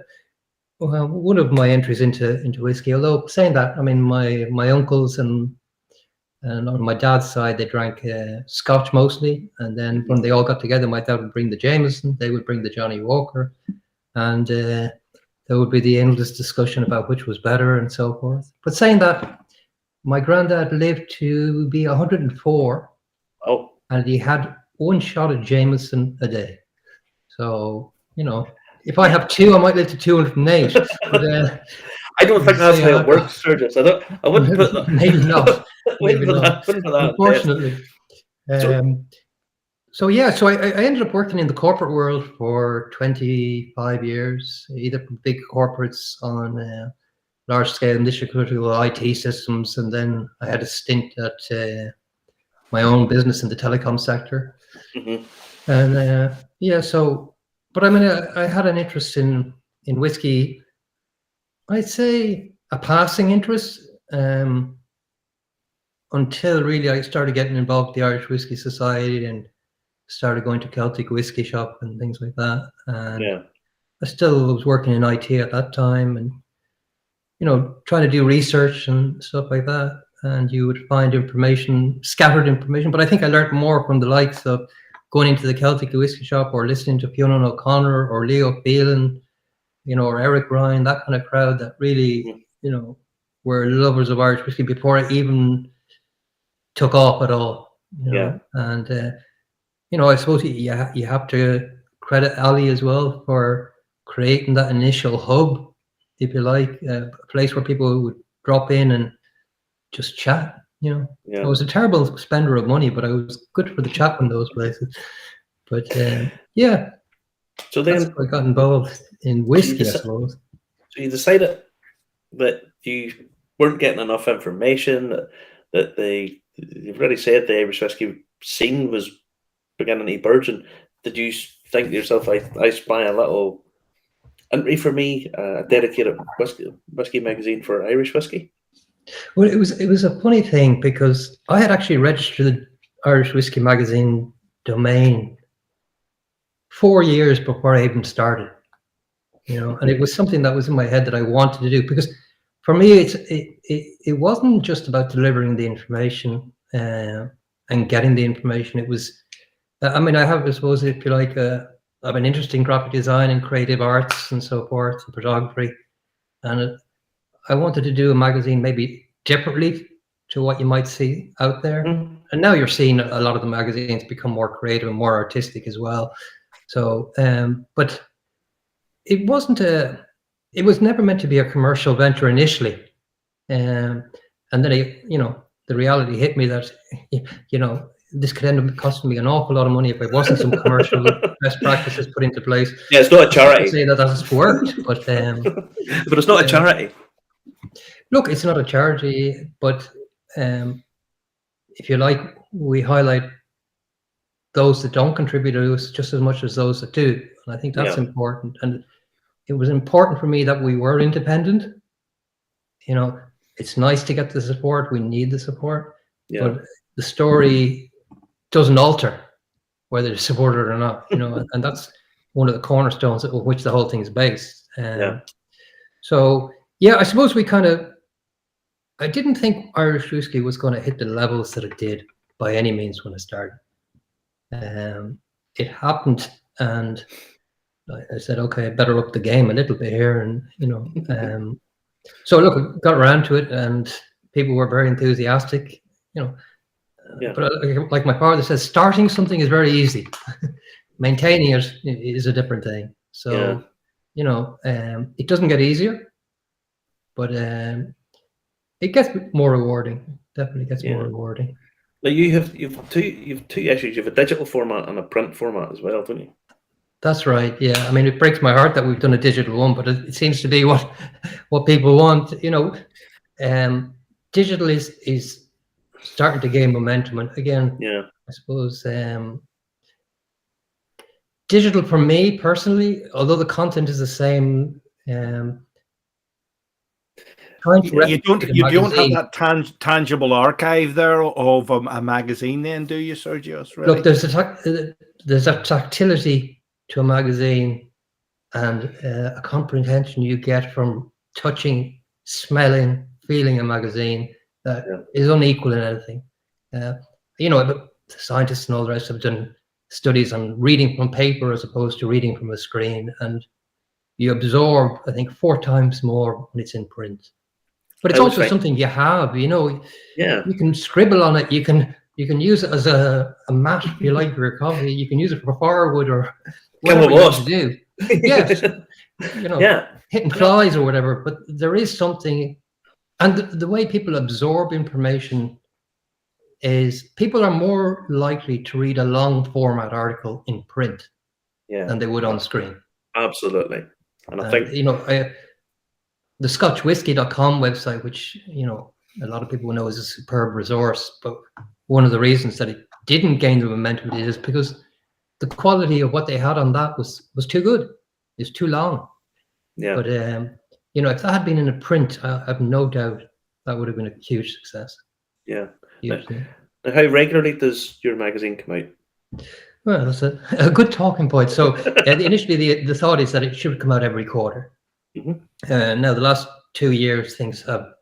one of my entries into whiskey. Although saying that, I mean my uncles and on my dad's side they drank Scotch mostly, and then when they all got together, my dad would bring the Jameson, they would bring the Johnny Walker, and there would be the endless discussion about which was better and so forth. But saying that, my granddad lived to be 104. Oh. And he had one shot of Jameson a day. So, if I have two, I might live to 208. But, I don't think that's how it works, Serghios. I wouldn't put that. Maybe not. Maybe not. Unfortunately. So I ended up working in the corporate world for 25 years, either for big corporates on large-scale mission-critical IT systems, and then I had a stint at my own business in the telecom sector. And but I mean, I had an interest in whiskey. I'd say a passing interest until really I started getting involved with the Irish Whiskey Society and started going to Celtic Whiskey Shop and things like that. And I still was working in IT at that time, and trying to do research and stuff like that. And you would find scattered information. But I think I learned more from the likes of going into the Celtic Whiskey Shop or listening to Fionn O'Connor or Leo Phelan, or Eric Ryan, that kind of crowd that really, were lovers of Irish whiskey before it even took off at all. And, I suppose you have to credit Ali as well for creating that initial hub, if you like, a place where people would drop in and just chat. I was a terrible spender of money, but I was good for the chat in those places. But so then I got involved in whiskey, I suppose. So you decided that you weren't getting enough information, that you've already said the Irish whiskey scene was beginning to burgeon. Did you think to yourself, I spy a little entry for me, a dedicated whiskey magazine for Irish whiskey? Well, it was a funny thing because I had actually registered the Irish Whiskey Magazine domain 4 years before I even started, and it was something that was in my head that I wanted to do, because for me it wasn't just about delivering the information and getting the information. It was, I mean, I have, I suppose, if you like, I have an interest in graphic design and creative arts and so forth, and photography, and I wanted to do a magazine maybe differently to what you might see out there. And now you're seeing a lot of the magazines become more creative and more artistic as well. So, but it it was never meant to be a commercial venture initially. And then, the reality hit me that, this could end up costing me an awful lot of money if there wasn't some commercial best practices put into place. Yeah, it's not a charity. I say that has worked, but it's not a charity. Look, it's not a charity, but if you like, we highlight those that don't contribute to us just as much as those that do. And I think that's important. And it was important for me that we were independent. It's nice to get the support. We need the support. But the story doesn't alter whether it's supported or not, and that's one of the cornerstones of which the whole thing is based. So, I suppose I didn't think Irish whiskey was going to hit the levels that it did by any means when it started. It happened, and I said, okay, I better up the game a little bit here. And, so look, I got around to it, and people were very enthusiastic, But like my father says, starting something is very easy. Maintaining it is a different thing. So, it doesn't get easier, but it gets more rewarding. Definitely gets more rewarding. Like you've two issues. You have a digital format and a print format as well, don't you? That's right. Yeah. I mean, it breaks my heart that we've done a digital one, but it seems to be what people want. You know, digital is starting to gain momentum, and again, Yeah. I suppose digital for me personally, although the content is the same, trying to You don't have magazine. that tangible archive there of a magazine, then, do you, Serghios? Really? Look, there's a tactility to a magazine and a comprehension you get from touching, smelling, feeling a magazine that is unequal in anything. You know, the scientists and all the rest have done studies on reading from paper as opposed to reading from a screen, and you absorb, I think, 4 times more when it's in print. But it's also something you have, you know. Yeah. You can scribble on it. You can use it as a mat if you like for your coffee. You can use it for firewood or whatever you want to do. Yes, you know, hitting flies or whatever. But there is something, and the way people absorb information is people are more likely to read a long format article in print than they would on screen. Absolutely, and I think you know, the ScotchWhiskey.com website, which you know a lot of people know is a superb resource, but one of the reasons that it didn't gain the momentum it is because the quality of what they had on that was too good. It's too long. Yeah. But you know, if that had been in a print, I have no doubt that would have been a huge success. Yeah. Huge. Now, how regularly does your magazine come out? Well, that's a good talking point. So initially, the thought is that it should come out every quarter. Now, the last 2 years, things have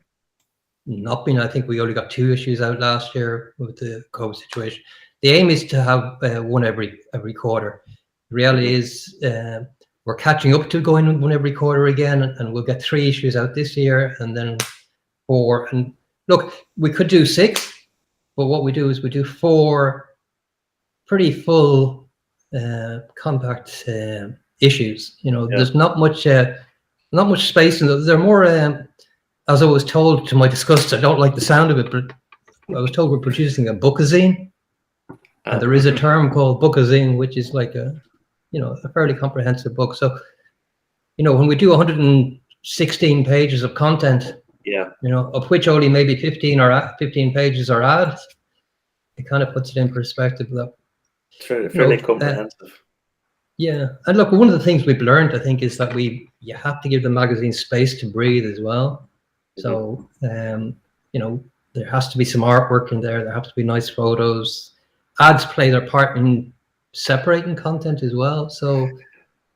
not been. I think we only got 2 issues out last year with the COVID situation. The aim is to have one every quarter. The reality is we're catching up to going one every quarter again, and we'll get 3 issues out this year, and then 4. And look, we could do 6, but what we do is we do 4 pretty full compact issues. You know, there's not much space in them. They're more, as I was told to my disgust, I don't like the sound of it, but I was told we're producing a bookazine. And there is a term called bookazine, which is like a fairly comprehensive book. So, you know, when we do 116 pages of content, you know, of which only maybe 15 pages are ads, it kind of puts it in perspective. That fairly comprehensive. Yeah, and look, one of the things we've learned, I think, is that you have to give the magazine space to breathe as well. So, you know, there has to be some artwork in there. There have to be nice photos. Ads play their part in separating content as well. So,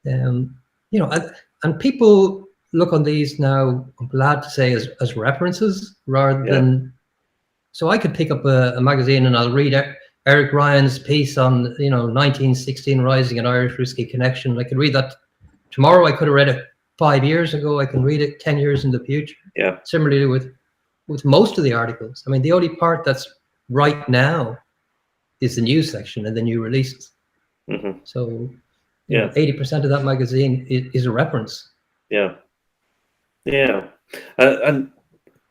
you know, and people look on these now, I'm glad to say, as references rather than. So I could pick up a magazine and I'll read Eric Ryan's piece on, you know, 1916 Rising and Irish Whiskey Connection. I could read that tomorrow. I could have read it 5 years ago. I can read it 10 years in the future. Yeah. Similarly with most of the articles. I mean, the only part that's right now is the news section and the new releases. So, you know, 80% of that magazine is a reference. Yeah. Yeah. And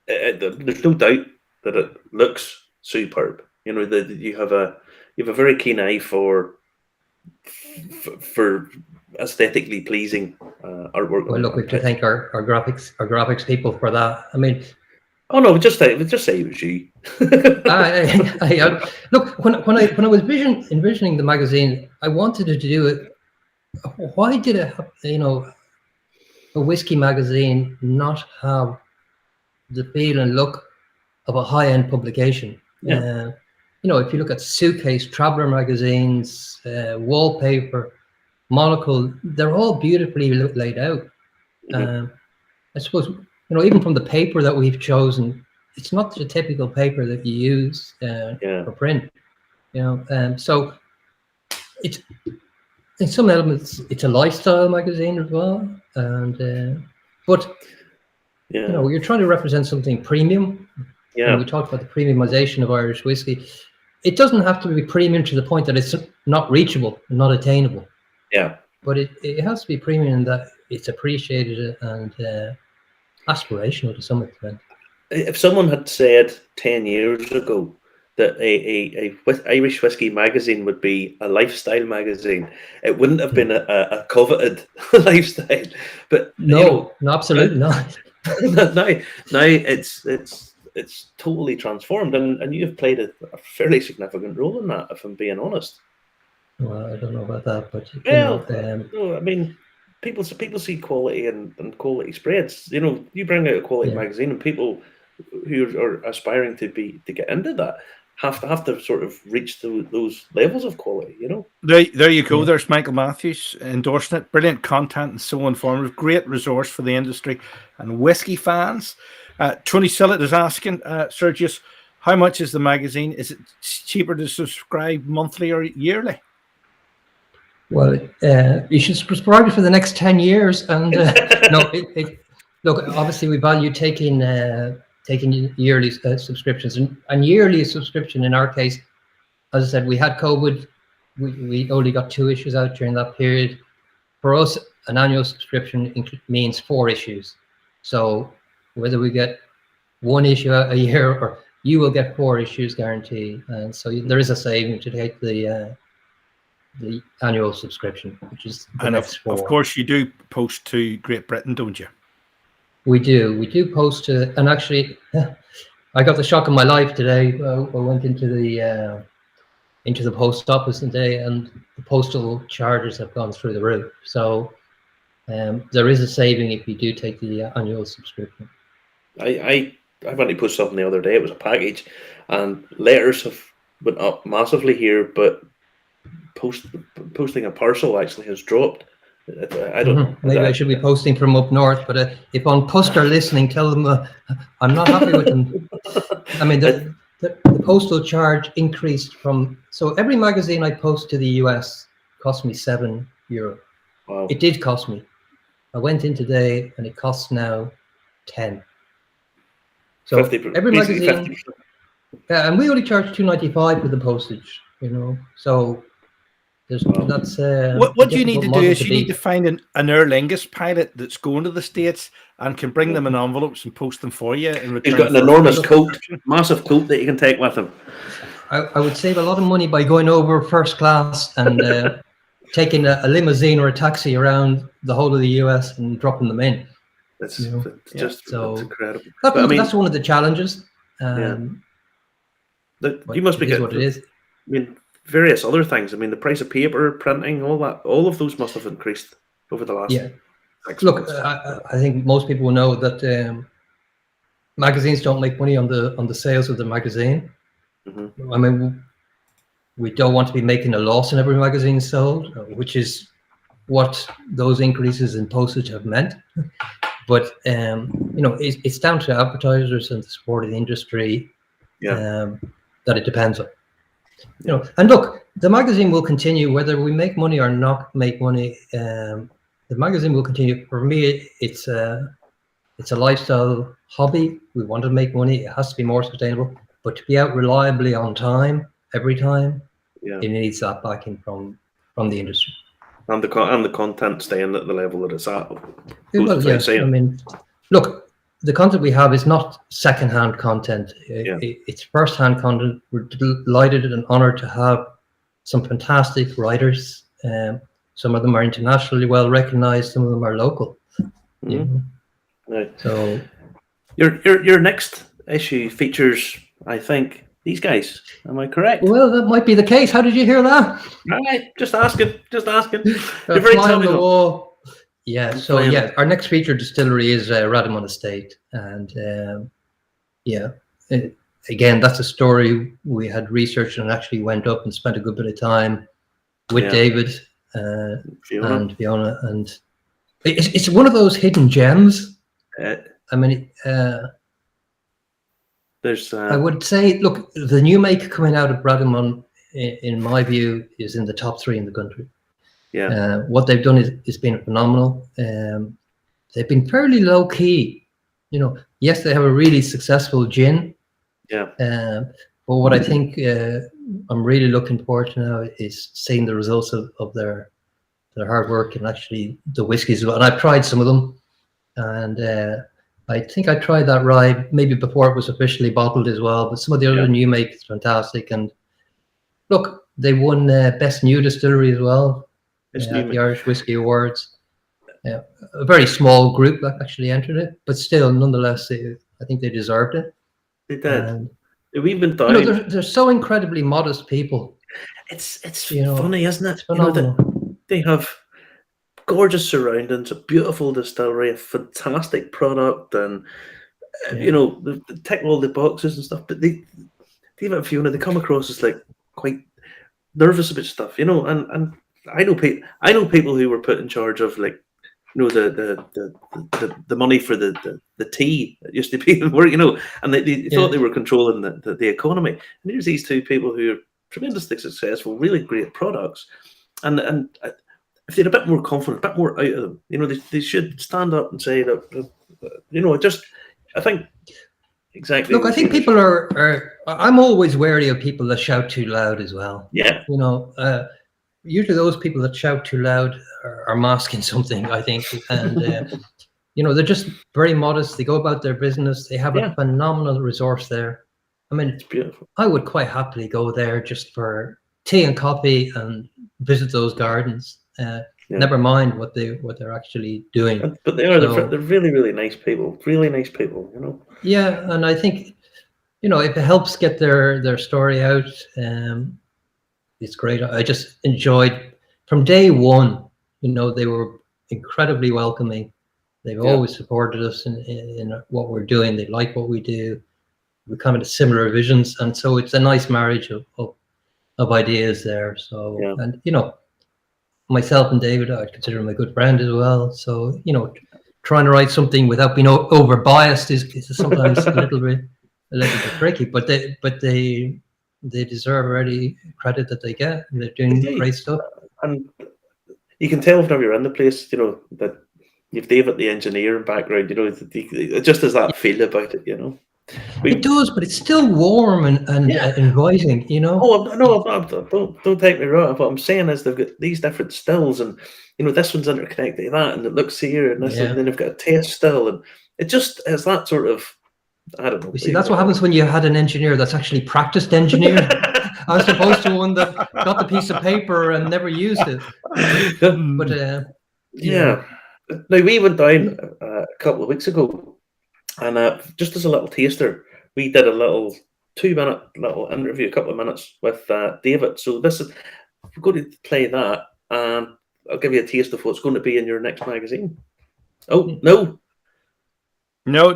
there's no doubt that it looks superb. You know, that you have a very keen eye for aesthetically pleasing artwork. Well, look, we have to thank our graphics people for that. I mean, oh no, just say it was you. Look, when I was envisioning the magazine, I wanted to do it. Why did it have, you know, a whiskey magazine not have the feel and look of a high-end publication? You know, if you look at Suitcase, Traveller magazines, Wallpaper, Monocle, they're all beautifully laid out. I suppose, you know, even from the paper that we've chosen, it's not the typical paper that you use for print. You know, so it's in some elements it's a lifestyle magazine as well, and but you know, you're trying to represent something premium. When we talked about the premiumization of Irish whiskey, it doesn't have to be premium to the point that it's not reachable, not attainable. Yeah. But it has to be premium in that it's appreciated and aspirational to some extent. If someone had said 10 years ago that Irish whiskey magazine would be a lifestyle magazine. It wouldn't have been a coveted lifestyle. But no, absolutely not. now it's totally transformed, and you've played a fairly significant role in that, if I'm being honest. Well, I don't know about that, but no, I mean, people see quality and quality spreads. You bring out a quality magazine, and people who are aspiring to get into that have to sort of reach those levels of quality. There you go. There's Michael Matthews endorsing it. Brilliant content and so informative. Great resource for the industry and whiskey fans. Tony Sillett is asking, Serghios, how much is the magazine? Is it cheaper to subscribe monthly or yearly? Well, you should subscribe for the next 10 years. And look, obviously we value taking yearly subscriptions, and yearly subscription in our case, as I said, we had COVID. We only got 2 issues out during that period. For us, an annual subscription means 4 issues. So whether we get 1 issue a year, or you will get 4 issues guaranteed. And so there is a saving to take the annual subscription, which is the next 4. Of course, you do post to Great Britain, don't you? We do post to, and actually, I got the shock of my life today. I went into the post office today, and the postal charges have gone through the roof. So there is a saving if you do take the annual subscription. I went to post something the other day. It was a package, and letters have went up massively here, but posting a parcel actually has dropped. I don't know. Maybe I should be posting from up north, but if on Post are listening, tell them I'm not happy with them. I mean, the postal charge increased so every magazine I post to the US cost me €7. Wow. It did cost me. I went in today and it costs now 10. So 50%, every magazine, 50%. And we only charge $2.95 for the postage, so that's what you need to do is you need to find an Aer Lingus pilot that's going to the States and can bring them in envelopes and post them for you. He's got an enormous coat, massive coat that you can take with him. I would save a lot of money by going over first class and taking a limousine or a taxi around the whole of the US and dropping them in. It's just incredible. That's one of the challenges. You must be getting what it is. I mean, various other things. I mean, the price of paper, printing, all of those must have increased over the last 6 Look, months. I think most people know that magazines don't make money on the sales of the magazine. I mean, we don't want to be making a loss in every magazine sold, which is what those increases in postage have meant. But it's down to advertisers and the support of the industry that it depends on. And look, the magazine will continue whether we make money or not make money. The magazine will continue. For me, it's a lifestyle hobby. We want to make money. It has to be more sustainable, but to be out reliably on time every time, it needs that backing from the industry. And the content staying at the level that it's at. I mean, look, the content we have is not second-hand content. It's first-hand content. We're delighted and honored to have some fantastic writers. Some of them are internationally well recognized. Some of them are local. Right. So your next issue features, I think, these guys. Am I correct? Well, that might be the case. How did you hear that? Right. Just asking. You're very topical. Yeah, so our next featured distillery is Radimon Estate, and again, that's a story we had researched and actually went up and spent a good bit of time with David and Fiona, and it's one of those hidden gems. I mean, there's. I would say, look, the new make coming out of Radimon, in my view, is in the top 3 in the country. What they've done is been phenomenal. They've been fairly low key. Yes, they have a really successful gin. But what I think I'm really looking forward to now is seeing the results of their hard work and actually the whiskies. And I've tried some of them, and I think I tried that rye maybe before it was officially bottled as well. But some of the other new make is fantastic. And look, they won Best New Distillery as well at the Irish Whiskey Awards. Yeah, a very small group that actually entered it, but still, nonetheless, I think they deserved it. They did. And, we've been down. you know, they're so incredibly modest people. It's funny, isn't it? It's phenomenal. They have gorgeous surroundings, a beautiful distillery, a fantastic product, and they tick all the boxes and stuff. But they have a few, they come across as like quite nervous about stuff, And I know people who were put in charge of like. The money for the tea that used to be where and they thought they were controlling the economy. And here's these two people who are tremendously successful, really great products, and if they're a bit more confident, a bit more out of them, they should stand up and say that, I think exactly. Look, I think people are. I'm always wary of people that shout too loud as well. Yeah. Usually those people that shout too loud are masking something, I think. And, they're just very modest. They go about their business. They have a phenomenal resource there. I mean, it's beautiful. I would quite happily go there just for tea and coffee and visit those gardens. Never mind what they're actually doing. But they're really, really nice people. Really nice people, Yeah, and I think, if it helps get their story out, it's great. I just enjoyed from day one. They were incredibly welcoming. They've always supported us in what we're doing. They like what we do. We come into similar visions, and so it's a nice marriage of ideas there. So, and myself and David, I'd consider him a good friend as well. So, trying to write something without being over biased is sometimes a little bit tricky. But they deserve already credit that they get. And they're doing great stuff. And you can tell whenever you're in the place, that you've David, the engineer, in background, it just has that feel about it, It does, but it's still warm and inviting, Oh, no, don't take me wrong. What I'm saying is they've got these different stills, and this one's interconnected to that, and it looks here, and this, and then they've got a taste still, and it just has that sort of, I don't know. You see, that's what happens when you had an engineer that's actually practiced engineer, as opposed to one that got the piece of paper and never used it. But Now we went down a couple of weeks ago, and just as a little taster, we did a little 2-minute little interview, a couple of minutes with David. So we're going to play that, and I'll give you a taste of what's going to be in your next magazine. Oh no. No.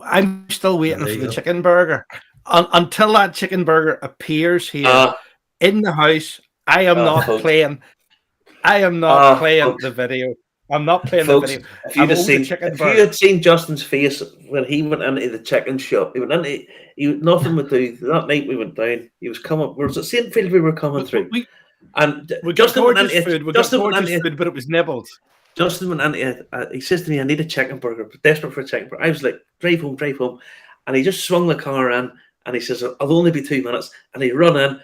I'm still waiting for the chicken burger. Until that chicken burger appears here in the house, I am not playing. I am not playing the video. I'm not playing the video. If you had seen Justin's face when he went into the chicken shop, nothing would do. That night we went down, he was coming. We were at the same field we were coming through. And Justin went into food. We got gorgeous food, but it was nibbled. Justin went into he says to me, I need a chicken burger, desperate for a chicken burger. I was like, drive home. And he just swung the car in, and he says, I'll only be 2 minutes. And he run in,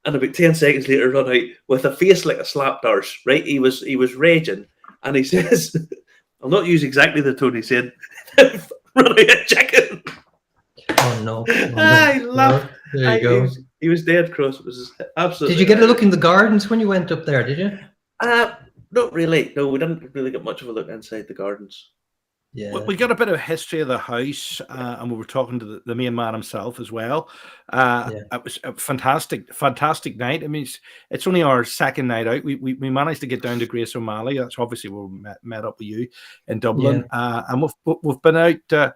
and about 10 seconds later run out with a face like a slap arse, right? He was raging, and he says, I'll not use exactly the tone he said, run out of chicken. Oh no. I laughed. There you go. He was dead cross. It was absolutely. Did you get a look in the gardens when you went up there, did you? Not really. No, we didn't really get much of a look inside the gardens. Yeah, we got a bit of history of the house, and we were talking to the main man himself as well. It was a fantastic night. I mean, it's only our second night out. We managed to get down to Grace O'Malley. That's obviously where we met up with you in Dublin, and we've been out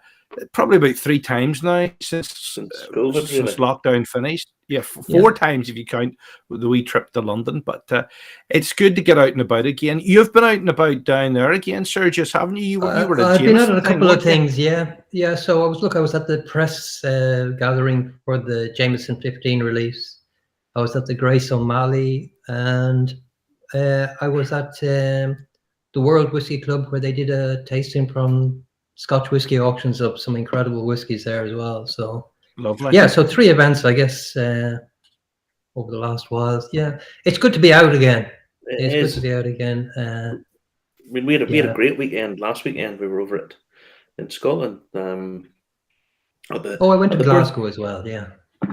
probably about 3 times now since lockdown finished. Yeah, 4 times if you count the wee trip to London. But it's good to get out and about again. You've been out and about down there again, Serghios, haven't you? You were I've been out at a couple of things. Yeah. So I was at the press gathering for the Jameson 15 release. I was at the Grace O'Malley, and I was at the World Whisky Club, where they did a tasting from Scotch whisky auctions of some incredible whiskies there as well. So lovely. Yeah, so 3 events, I guess, over the last while. Yeah, it's good to be out again. It's good to be out again. I mean, we had a great weekend last weekend. We were over in Scotland. I went to Glasgow as well. Yeah,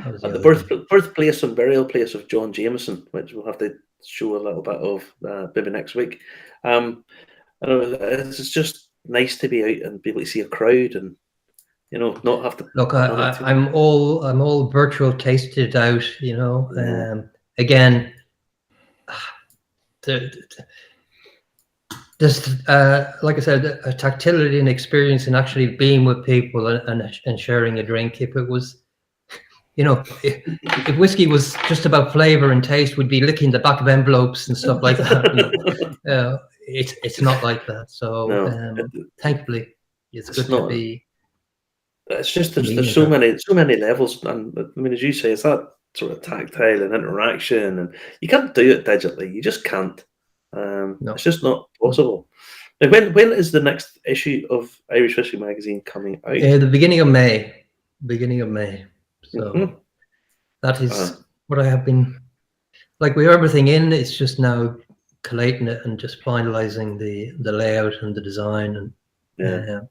at the birthplace and burial place of John Jameson, which we'll have to show a little bit of maybe next week. It's just nice to be out and be able to see a crowd and not have to look. I'm all virtual tasted out. Again, there's like I said, a tactility and experience in actually being with people and sharing a drink. If it was, if whiskey was just about flavor and taste, we'd be licking the back of envelopes and stuff like that. It's not like that. So thankfully, it's good to be. It's just there's so many levels, and I mean, as you say, it's that sort of tactile and interaction, and you can't do it digitally. You just can't. No. It's just not possible. Now, when is the next issue of Irish Whiskey Magazine coming out? The beginning of May. So that is what I have been. Like, we have everything in. It's just now collating it and just finalizing the layout and the design. And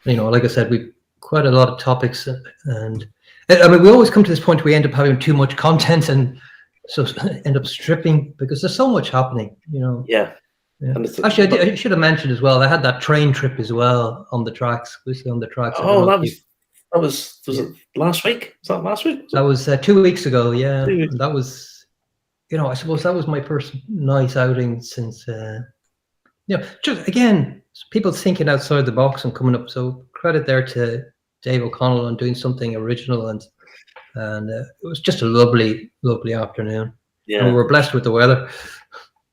like I said, we've quite a lot of topics, and I mean, we always come to this point where we end up having too much content, and so end up stripping because there's so much happening. Yeah. Actually, I should have mentioned as well. I had that train trip as well on the tracks. Whiskey on the tracks. Oh, that was it last week? Was that last week? That was 2 weeks ago. Yeah, and that was, I suppose that was my first nice outing since. Just again, people thinking outside the box and coming up. So credit there to Dave O'Connell on doing something original, and it was just a lovely Yeah, afternoon. And we were blessed with the weather.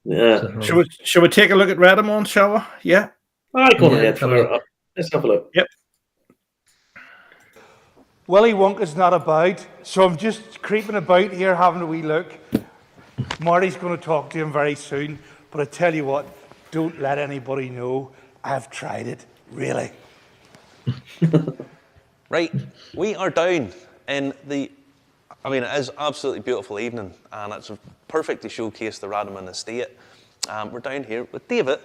Yeah. So, shall we take a look at Redamon, shall we? Yeah. All right, go ahead. Let's have a look. Yep. Willy Wonka's not about, so I'm just creeping about here having a wee look. Marty's going to talk to him very soon, but I tell you what, don't let anybody know I've tried it, really. Right, we are down in it is absolutely beautiful evening, and it's perfect to showcase the Radamon estate. We're down here with David,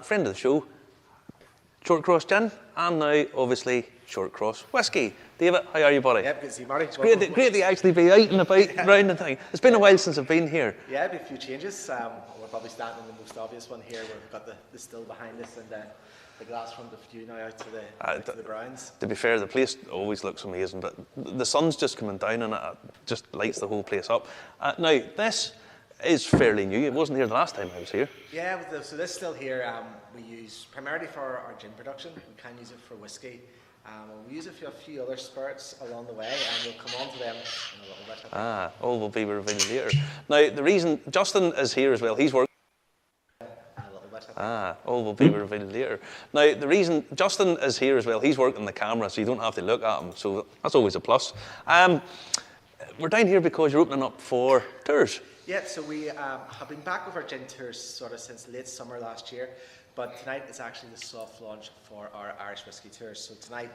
friend of the show, Short Cross Gin, and now, obviously, Short Cross Whiskey. David, how are you, buddy? Yeah, good to see you, Marty. It's great to actually be out and about round the thing. It's been a while since I've been here. Yeah, a few changes. We're probably starting in the most obvious one here, where we've got the still behind us and the glass front of view now out to the grounds. To be fair, the place always looks amazing, but the sun's just coming down and it just lights the whole place up. Now, this is fairly new. It wasn't here the last time I was here. Yeah, so this still here we use primarily for our gin production. We can use it for whiskey. We use it for a few other spirits along the way, and we'll come on to them in a little bit. All will be revealed later. Now, the reason Justin is here as well, he's working. All will be revealed later. Now, the reason Justin is here as well, he's working the camera, so you don't have to look at him, so that's always a plus. We're down here because you're opening up for tours. Yeah, so we have been back with our gin tours sort of since late summer last year, but tonight is actually the soft launch for our Irish Whiskey Tours. So tonight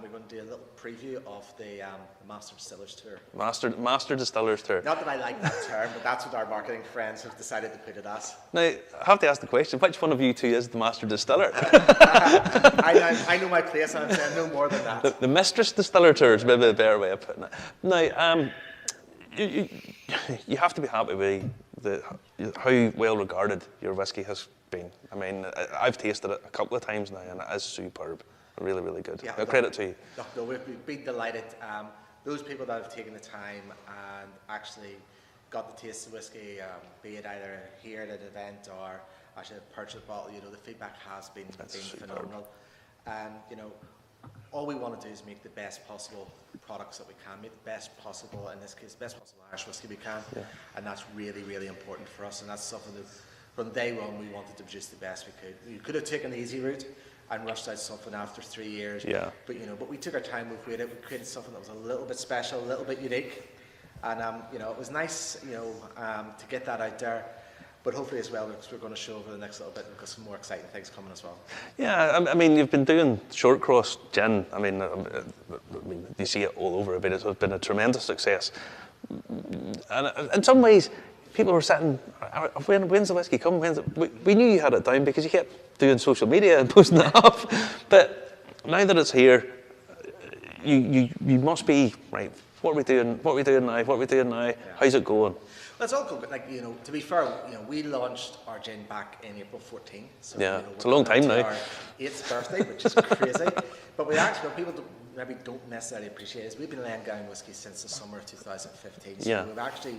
we're going to do a little preview of the Master Distillers Tour. Master Distillers Tour. Not that I like that term, but that's what our marketing friends have decided to put it as. Now, I have to ask the question, which one of you two is the Master Distiller? I know my place, and I'm saying no more than that. The Mistress Distiller Tour is maybe a better way of putting it. Now, you have to be happy with how well regarded your whiskey has been. I mean, I've tasted it a couple of times now, and it is superb. Really, really good. Yeah, credit to you. No, we've been delighted. Those people that have taken the time and actually got the taste of whiskey, be it either here at an event or actually purchased a bottle, the feedback has been phenomenal. And all we want to do is make the best possible products that we can, make the best possible, in this case, best possible Irish whiskey we can, and that's really, really important for us. And that's something that from day one we wanted to produce the best we could. We could have taken the easy route and rushed out something after 3 years. Yeah. But we took our time. We created something that was a little bit special, a little bit unique, and it was nice, to get that out there. But hopefully as well, because we're going to show over the next little bit, we've got some more exciting things coming as well. Yeah, I mean, you've been doing Short Cross Gin. I mean, you see it all over a bit. It's been a tremendous success. And in some ways, people were sitting, when's the whiskey come? We knew you had it down because you kept doing social media and posting it up. But now that it's here, you must be, right, what are we doing now? How's it going? Well, it's all good, but like, to be fair, we launched our gin back in April 14. So, it's a long time now. Our 8th birthday, which is crazy. But we actually, what people maybe don't necessarily appreciate is we've been laying down whiskey since the summer of 2015. So we've actually,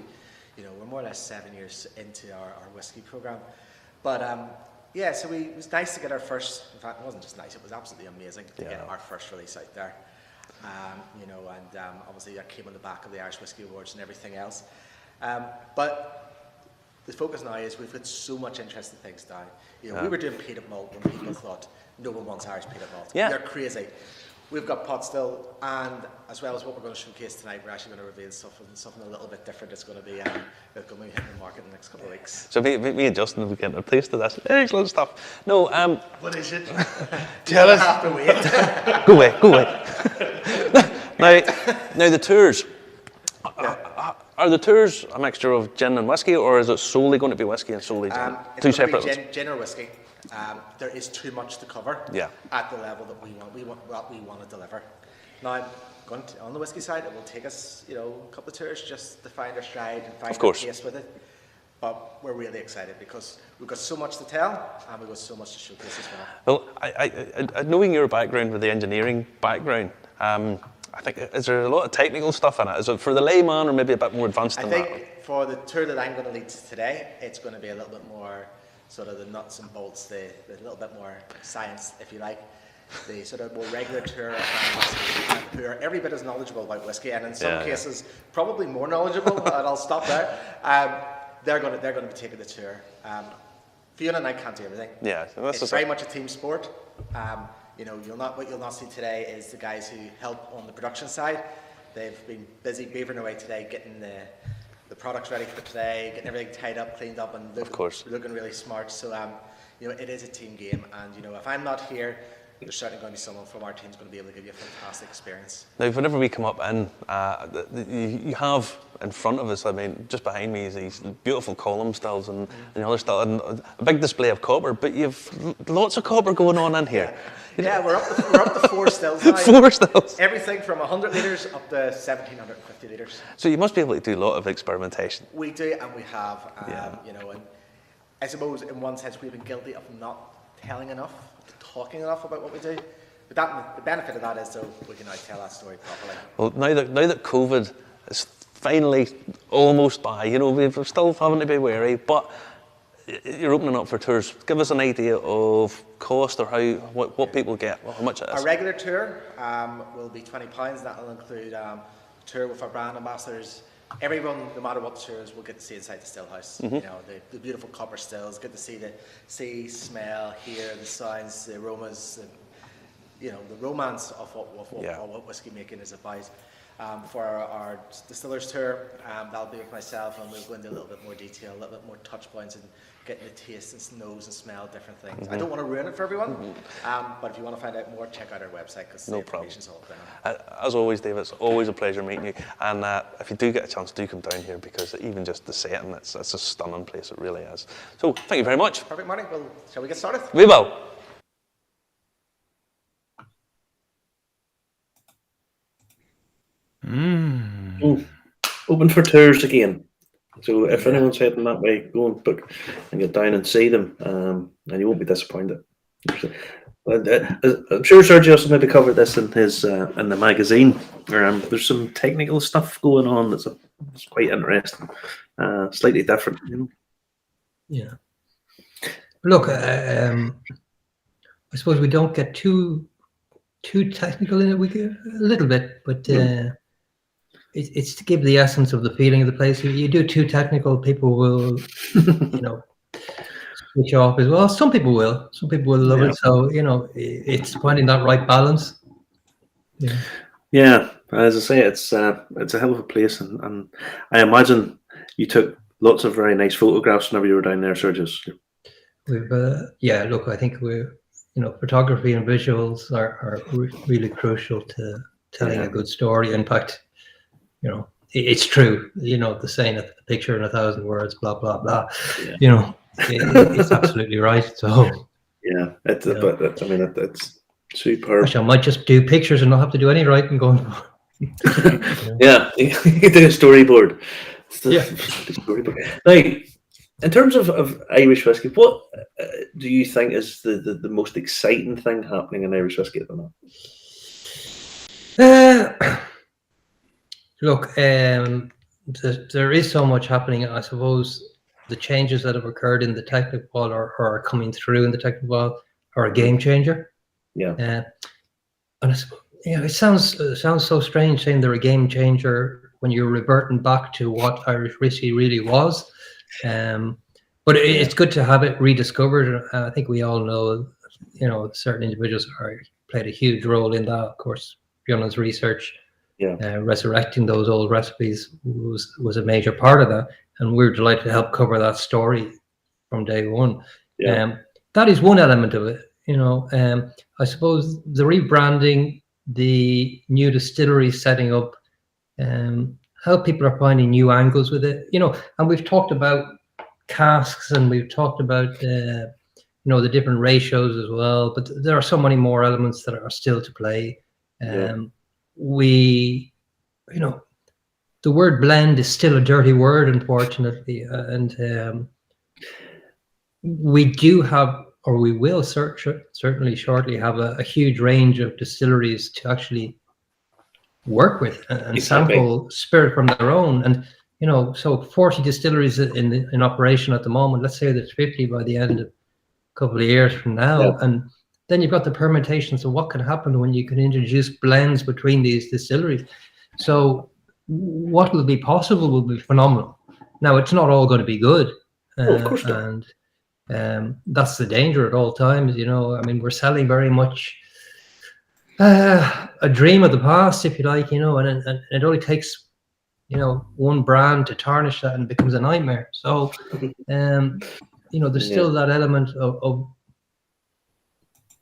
we're more or less 7 years into our whiskey program. But so it was nice to get our first, in fact, it wasn't just nice, it was absolutely amazing to get our first release out there. Obviously that came on the back of the Irish Whiskey Awards and everything else. But the focus now is we've got so much interesting things down. We were doing peanut malt when people thought no one wants Irish peanut malt. They're crazy. We've got pot still, and as well as what we're going to showcase tonight, we're actually going to reveal something a little bit different. It's going to be hitting the market in the next couple of weeks. So me and Justin will get a taste of this. Excellent stuff. No, what is it? Tell us. Have to wait. Go away. Now the tours. Are the tours a mixture of gin and whiskey, or is it solely going to be whiskey and solely gin? Two separate. Gin or whiskey. There is too much to cover at the level that we want what we want to deliver. Now, on the whiskey side, it will take us, a couple of tours just to find our stride and find our pace with it. But we're really excited because we've got so much to tell and we've got so much to showcase as well. Well, I knowing your background with the engineering background, I think, is there a lot of technical stuff in it? Is it for the layman or maybe a bit more advanced than that? I think for the tour that I'm going to lead today, it's going to be a little bit more sort of the nuts and bolts, the little bit more science, if you like. The sort of more regular tour who are every bit as knowledgeable about whiskey, and in some cases probably more knowledgeable. And I'll stop there. They're going to be taking the tour. Fiona and I can't do everything. Yeah, so it's very much a team sport. What you'll not see today is the guys who help on the production side. They've been busy beavering away today, getting the products ready for today, getting everything tied up, cleaned up, and looking really smart. So, it is a team game, and if I'm not here, there's certainly going to be someone from our team who's going to be able to give you a fantastic experience. Now, whenever we come up in, you have in front of us, I mean, just behind me is these beautiful column stills and the other still, and a big display of copper, but you've lots of copper going on in here. Yeah, we're up to 4 stills now. 4 stills. Everything from 100 litres up to 1,750 litres. So you must be able to do a lot of experimentation. We do, and we have, and I suppose in one sense we've been guilty of not telling enough, talking enough about what we do. But the benefit of that is so we can now tell that story properly. Well, now that COVID is finally almost by, we're still having to be wary, but you're opening up for tours. Give us an idea of cost or what people get, how much it is. Our regular tour will be £20. That will include a tour with our brand ambassadors. Everyone, no matter what tours, will get to see inside the still house. The beautiful copper stills. Get to see, smell, hear the sounds, the aromas, the romance of what whiskey making is about. For our distillers tour, that'll be with myself, and we'll go into a little bit more detail, a little bit more touch points, and getting to taste and nose and smell different things. I don't want to ruin it for everyone, but if you want to find out more, check out our website because the information's all there. As always, Dave, it's always a pleasure meeting you. And if you do get a chance, do come down here because even just the setting, it's a stunning place. It really is. So thank you very much. Perfect, Marty. Well, shall we get started? We will. Open for tours again. So if anyone's heading that way, go and book and get down and see them, and you won't be disappointed. I'm sure Serghios will maybe cover this in his in the magazine. There's some technical stuff going on that's quite interesting, slightly different, Yeah. Look, I suppose we don't get too technical in it. We get a little bit, but. It's to give the essence of the feeling of the place. If you do too technical, people will, switch off as well. Some people will. Some people will love it. So it's finding that right balance. Yeah. As I say, it's a hell of a place, and I imagine you took lots of very nice photographs whenever you were down there, Serghios. We've look, I think we're photography and visuals are really crucial to telling a good story. In fact, it's true. You know, the saying, a picture in 1,000 words, blah, blah, blah. Yeah. You know, it's absolutely right. So, yeah, it's superb. actually, I might just do pictures and not have to do any writing going forward. Yeah, you can do a storyboard. Yeah. Storyboard. Now, in terms of Irish whiskey, what do you think is the most exciting thing happening in Irish whiskey at the moment? Look, there is so much happening. I suppose the changes that have occurred in the technical or are coming through in the technical are a game changer. Yeah. And I suppose, it sounds so strange saying they're a game changer when you're reverting back to what Irish whiskey really was. But it's good to have it rediscovered. I think we all know, certain individuals played a huge role in that. Of course, Fiona's research, resurrecting those old recipes was a major part of that, and we're delighted to help cover that story from day one. That is one element of it. I suppose the rebranding, the new distillery setting up, how people are finding new angles with it. And we've talked about casks, and we've talked about the different ratios as well, but there are so many more elements that are still to play. The word blend is still a dirty word, unfortunately, and we do have, or we will certainly shortly have a huge range of distilleries to actually work with and sample spirit from their own. And so 40 distilleries in operation at the moment. Let's say there's 50 by the end of a couple of years from now, and then you've got the permutations of what can happen when you can introduce blends between these distilleries. So what will be possible will be phenomenal. Now, it's not all going to be good, of course not. And that's the danger at all times. We're selling very much a dream of the past, if you like, and it only takes one brand to tarnish that, and it becomes a nightmare. So there's still that element of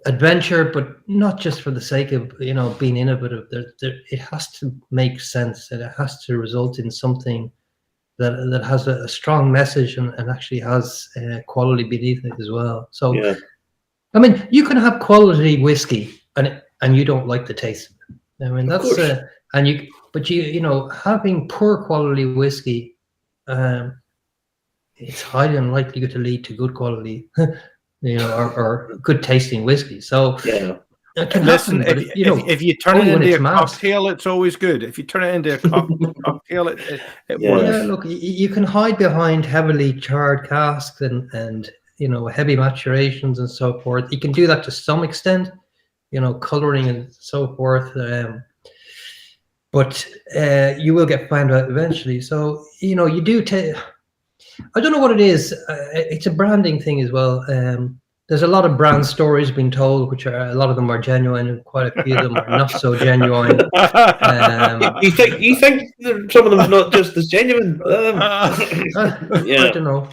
adventure, but not just for the sake of being innovative. It has to make sense, and it has to result in something that has a strong message and actually has quality beneath it as well. So you can have quality whiskey and you don't like the taste of it. That's having poor quality whiskey, it's highly unlikely to lead to good quality or good tasting whiskey. So it can happen, but if you turn it into a cocktail, it's always good. If you turn it into a cocktail, it works. Yeah, look, you can hide behind heavily charred casks and heavy maturations and so forth. You can do that to some extent, coloring and so forth. But you will get found out eventually. So you do take. I don't know what it is. It's a branding thing as well. There's a lot of brand stories being told, which a lot of them are genuine, and quite a few of them are not so genuine. You think some of them are not just as genuine? I don't know.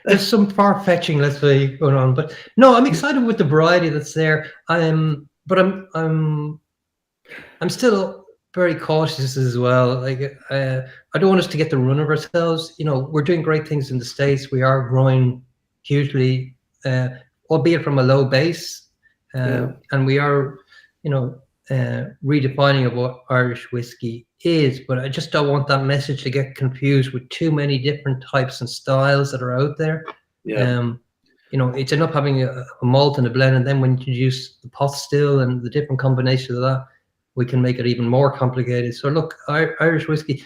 There's some far-fetching, let's say, going on, but no, I'm excited with the variety that's there. But I'm still very cautious as well. Like I don't want us to get the run of ourselves. We're doing great things in the States. We are growing hugely, albeit from a low base, and we are, redefining of what Irish whiskey is. But I just don't want that message to get confused with too many different types and styles that are out there. It's enough having a malt and a blend, and then when you introduce the pot still and the different combinations of that, we can make it even more complicated. So look, Irish whiskey,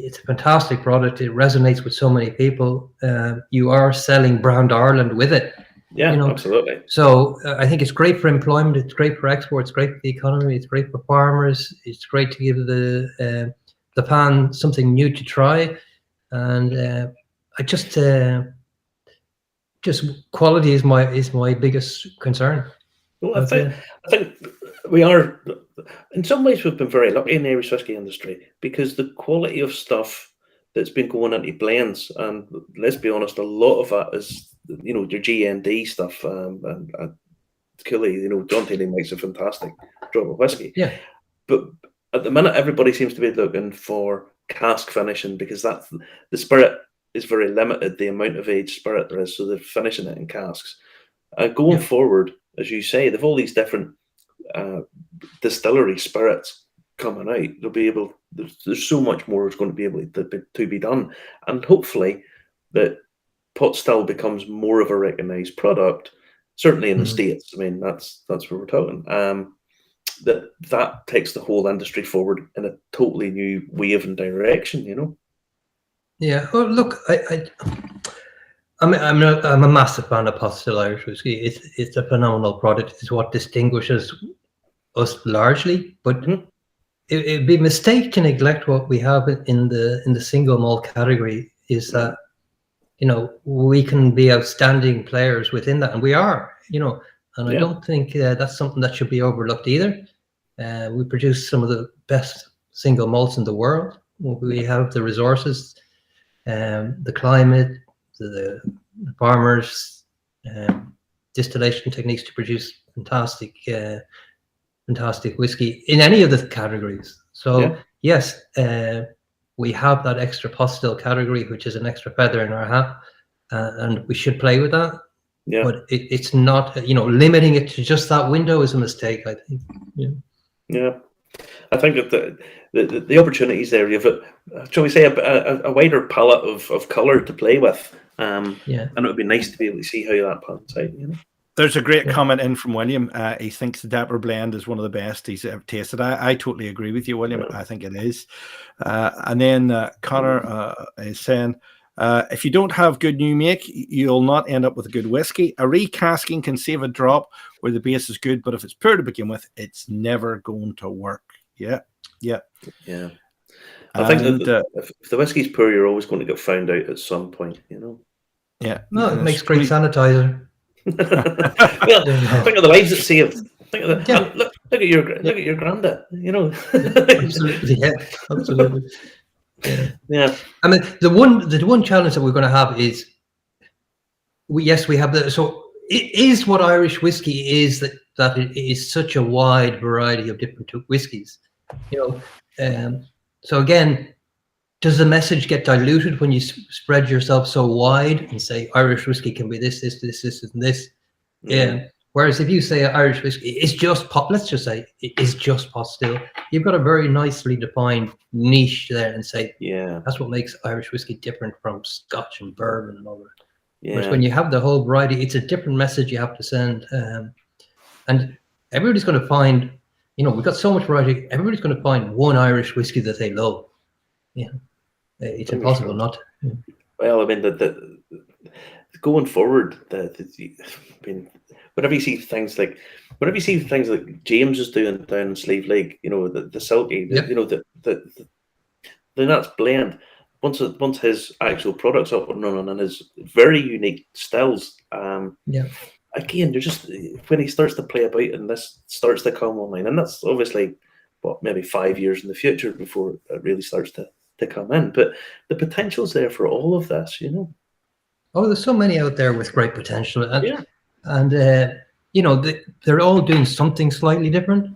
it's a fantastic product. It resonates with so many people. You are selling brand Ireland with it. Yeah, absolutely. So I think it's great for employment. It's great for export. It's great for the economy. It's great for farmers. It's great to give the fan something new to try. And I just quality is my biggest concern. Well, I think we are, in some ways, we've been very lucky in the Irish whiskey industry, because the quality of stuff that's been going into blends, and let's be honest, a lot of that is, your GND stuff, and Cooley, John Taylor makes a fantastic drop of whiskey. Yeah. But at the minute, everybody seems to be looking for cask finishing because that's the spirit is very limited. The amount of aged spirit there is, so they're finishing it in casks. Going forward, as you say, they've all these different distillery spirits coming out. They'll be able. There's so much more is going to be able to be done, and hopefully that pot still becomes more of a recognised product. Certainly in the States. I mean, that's where we're talking. That takes the whole industry forward in a totally new wave and direction. You know. Yeah. Well, look, I'm a massive fan of pot still Irish whiskey. It's a phenomenal product. It's what distinguishes us largely, but it'd be a mistake to neglect what we have in the single malt category. Is that we can be outstanding players within that, and we are. And I don't think that's something that should be overlooked either. We produce some of the best single malts in the world. We have the resources, the climate, the farmers, distillation techniques to produce fantastic whiskey in any of the categories. So yes, we have that extra pot still category, which is an extra feather in our hat, and we should play with that. Yeah. But it's not, limiting it to just that window is a mistake, I think. Yeah. I think that the opportunities there, you've, shall we say, a wider palette of colour to play with. And it would be nice to be able to see how that pans out, There's a great comment in from William. He thinks the Dapper Blend is one of the best he's ever tasted. I totally agree with you, William. I think it is. And then Connor is saying, if you don't have good new make, you'll not end up with a good whiskey. A recasking can save a drop where the base is good, but if it's poor to begin with, it's never going to work. Yeah. I think that if the whiskey's poor, you're always going to get found out at some point, Yeah. No, it makes great sanitizer. Well, think of the lives it saved. Think of the, look at your granddad. Absolutely. Yeah. I mean, the one challenge that we're going to have is, we have the. So it is what Irish whiskey is, that it is such a wide variety of different whiskies. So again, does the message get diluted when you spread yourself so wide and say Irish whiskey can be this, and this? Yeah. Whereas if you say Irish whiskey is just pot, let's just say it is just pot still, you've got a very nicely defined niche there, and say, that's what makes Irish whiskey different from Scotch and bourbon and all that. Whereas when you have the whole variety, it's a different message you have to send. And everybody's going to find, we've got so much variety, everybody's going to find one Irish whiskey that they love. It's impossible not to. Well, I mean, going forward, whenever you see things like James is doing down in Slave Lake, the Silky, then that's blend. Once his actual products up and running and his very unique stills, again, you're just, when he starts to play about and this starts to come online, and that's obviously maybe 5 years in the future before it really starts to come in. But the potential's there for all of this, Oh, there's so many out there with great potential, and they're all doing something slightly different.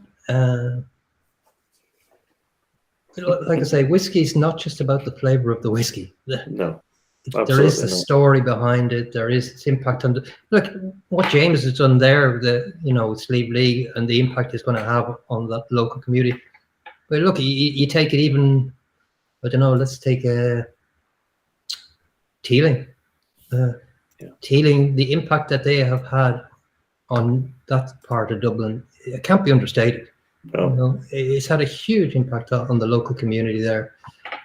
Like I say, whiskey's not just about the flavor of the whiskey. No, there is a story behind it. There is its impact on look what James has done there. With Slave League and the impact it's going to have on that local community. But look, you take it even. I don't know. Let's take Teeling. Teeling, the impact that they have had on that part of Dublin, it can't be understated. No. It's had a huge impact on the local community there,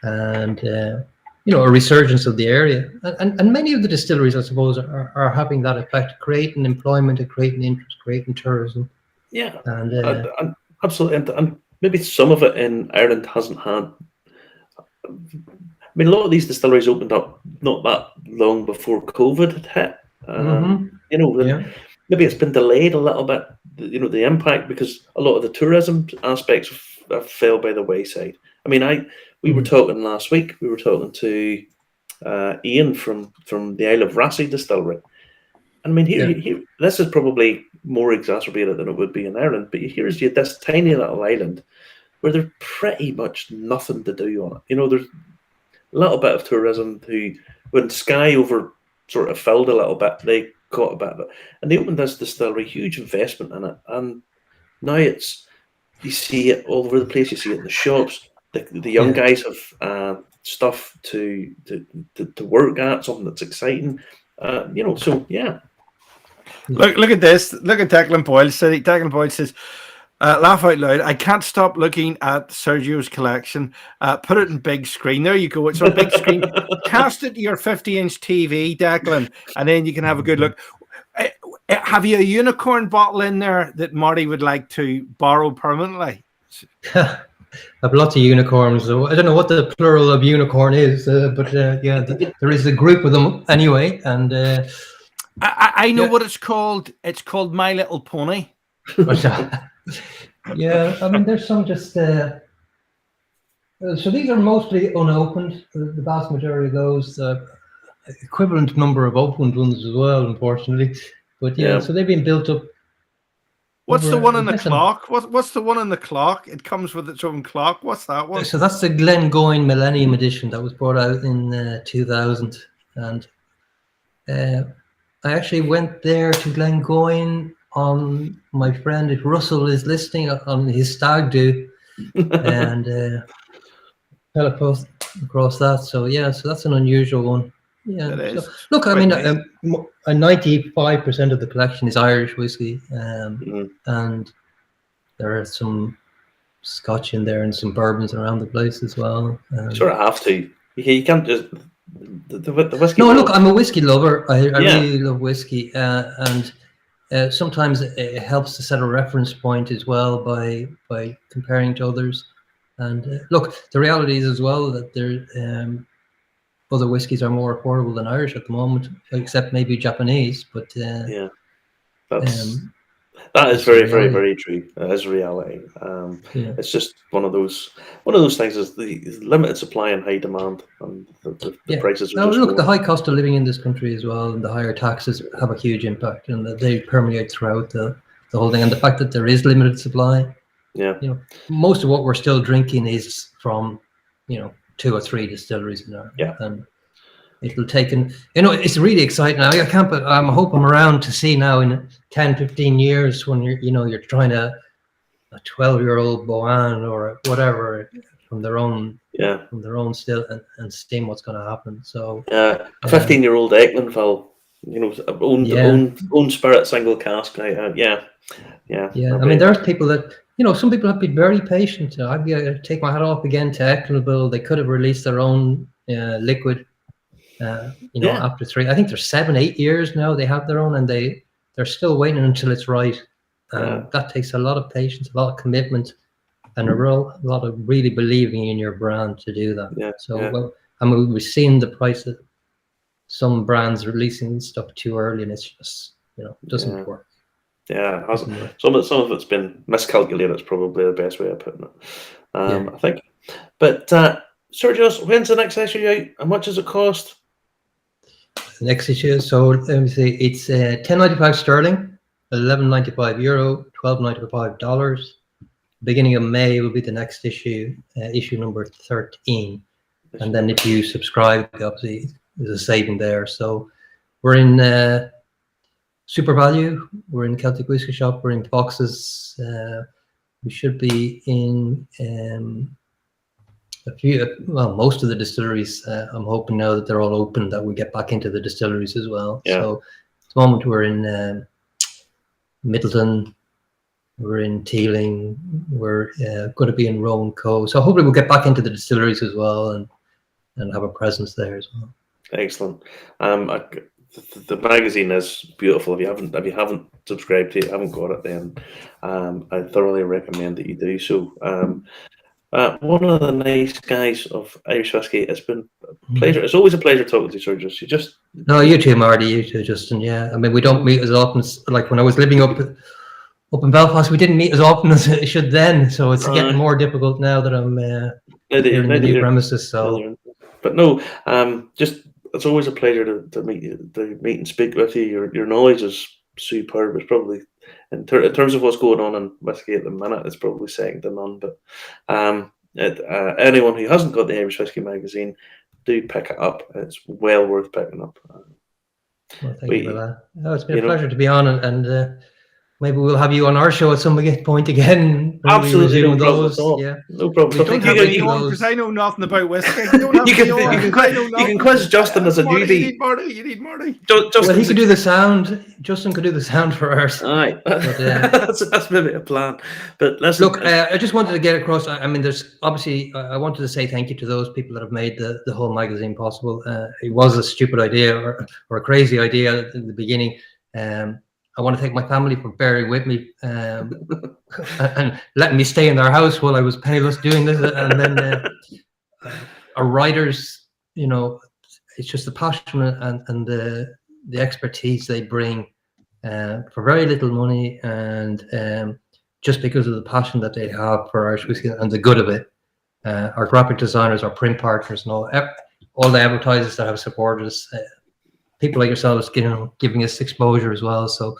and a resurgence of the area. And many of the distilleries, I suppose, are having that effect, creating employment, and creating interest, creating tourism. Yeah, and absolutely, and maybe some of it in Ireland hasn't had. I mean, a lot of these distilleries opened up not that long before COVID had hit. Maybe it's been delayed a little bit, the impact, because a lot of the tourism aspects have fell by the wayside. I mean, we were talking last week, we were talking to Ian from the Isle of Rassay distillery. I mean, here, this is probably more exacerbated than it would be in Ireland, but here's this tiny little island where there's pretty much nothing to do on it. You know, there's a little bit of tourism who, when Sky over sort of filled a little bit, they caught a bit of it. And they opened this distillery, huge investment in it. And now you see it all over the place. You see it in the shops. The young guys have stuff to work at, something that's exciting. You know, so yeah. Look at this. Look at Declan Boyle. Declan Boyle says, laugh out loud. I can't stop looking at Sergio's collection. Put it in big screen. There you go. It's on big screen. Cast it to your 50-inch TV, Declan, and then you can have a good look. Have you a unicorn bottle in there that Marty would like to borrow permanently? I have lots of unicorns. So I don't know what the plural of unicorn is, but yeah, there is a group of them anyway. And I know what it's called. It's called My Little Pony. Yeah, I mean, there's some just. So these are mostly unopened. The vast majority of those, equivalent number of opened ones as well, unfortunately. But yeah, so they've been built up. What's the one in the clock? What's the one in the clock? It comes with its own clock. What's that one? So that's the Glengoyne Millennium Edition that was brought out in 2000. And I actually went there to Glengoyne on my friend, if Russell is listening, on his stag do, and fell across that. So yeah, so that's an unusual one. Yeah. So, look, I mean, 95% of the collection is Irish whiskey, and there are some Scotch in there and some bourbons around the place as well. Sort of have to. You can't just the whiskey. No, look, I'm a whiskey lover. I really love whiskey, and sometimes it helps to set a reference point as well by comparing to others. And look, the reality is as well that there other whiskies are more affordable than Irish at the moment, except maybe Japanese. But that is very, very, very true. That is reality. It's just one of those things. Is the limited supply and high demand, and the prices are. Now, look, the high cost of living in this country as well, and the higher taxes have a huge impact, and they permeate throughout the whole thing. And the fact that there is limited supply. Yeah. You know, most of what we're still drinking is from, 2 or 3 distilleries in Ireland. Yeah. And it'll take it's really exciting. I can't, but I hope I'm around to see now in 10, 15 years when you're trying a 12-year-old Boan or whatever from their own still and seeing what's going to happen. So a 15-year-old Ecklandville, own spirit single cask. Yeah. I mean, there's people that. Some people have been very patient. I'd take my hat off again to Ecklandville. They could have released their own liquid, after 3. I think they're 7, 8 years now. They have their own, and they're still waiting until it's right. That takes a lot of patience, a lot of commitment, and a lot of really believing in your brand to do that. Yeah. So, I mean, we've seen the price of some brands releasing stuff too early, and it's just, it doesn't work. Yeah, it hasn't. Some of it's been miscalculated. It's probably the best way of putting it. I think. But Serghios, when's the next issue out? How much does it cost? The next issue. So let me see. It's $10.95 sterling, €11.95, $12.95. Beginning of May will be the next issue, issue number 13. And then if you subscribe, obviously there's a saving there. So we're in. Super Value, we're in Celtic Whisky Shop, we're in Foxes. We should be in most of the distilleries. I'm hoping now that they're all open that we get back into the distilleries as well. Yeah. So at the moment we're in Middleton, we're in Teeling, we're going to be in Rowan Cove. So hopefully we'll get back into the distilleries as well and have a presence there as well. Excellent. The magazine is beautiful. If you haven't subscribed to it, haven't got it, then I thoroughly recommend that you do so. One of the nice guys of Irish Whiskey. It's been a pleasure. It's always a pleasure talking to you, Serghios. You too, Marty. You too, Justin. Yeah, I mean, we don't meet as often. Like when I was living up in Belfast, we didn't meet as often as it should then. So it's getting more difficult now that I'm here in the new premises. So, but no, it's always a pleasure to meet you, to meet and speak with you. Your knowledge is superb. It's probably in terms of what's going on in whiskey at the minute, it's probably second to none. But anyone who hasn't got the Irish Whiskey magazine, do pick it up. It's well worth picking up. Well, thank you for that. Oh, it's been a pleasure to be on, and maybe we'll have you on our show at some point again. Absolutely, no problem at all. Yeah, no problem. Don't have me on because I know nothing about whiskey. You can quiz Justin as a newbie. You need Marty. Well, he could do the sound. Justin could do the sound for us. Aye, that's maybe a plan. But listen, look, I just wanted to get across. I mean, there's obviously. I wanted to say thank you to those people that have made the whole magazine possible. It was a stupid idea or a crazy idea in the beginning. I want to thank my family for bearing with me and letting me stay in their house while I was penniless doing this. And then our writers, you know, it's just the passion and the expertise they bring for very little money, and just because of the passion that they have for Irish whiskey and the good of it. Our graphic designers, our print partners, and all the advertisers that have supported us. People like yourselves, giving us exposure as well. So,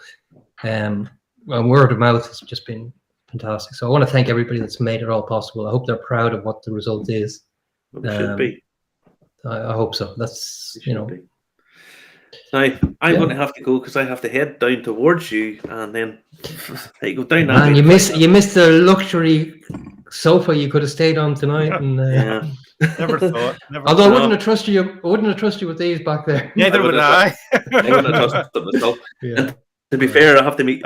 word of mouth has just been fantastic. So I want to thank everybody that's made it all possible. I hope they're proud of what the result is. It should be. I hope so. That's Now, I'm going to have to go because I have to head down towards you, and then you go down. Man, you missed the luxury sofa you could have stayed on tonight. And yeah. Never thought. Although I wouldn't have trusted you with these back there. Neither would I. I wouldn't have trusted them myself. Yeah. To be fair, I have to meet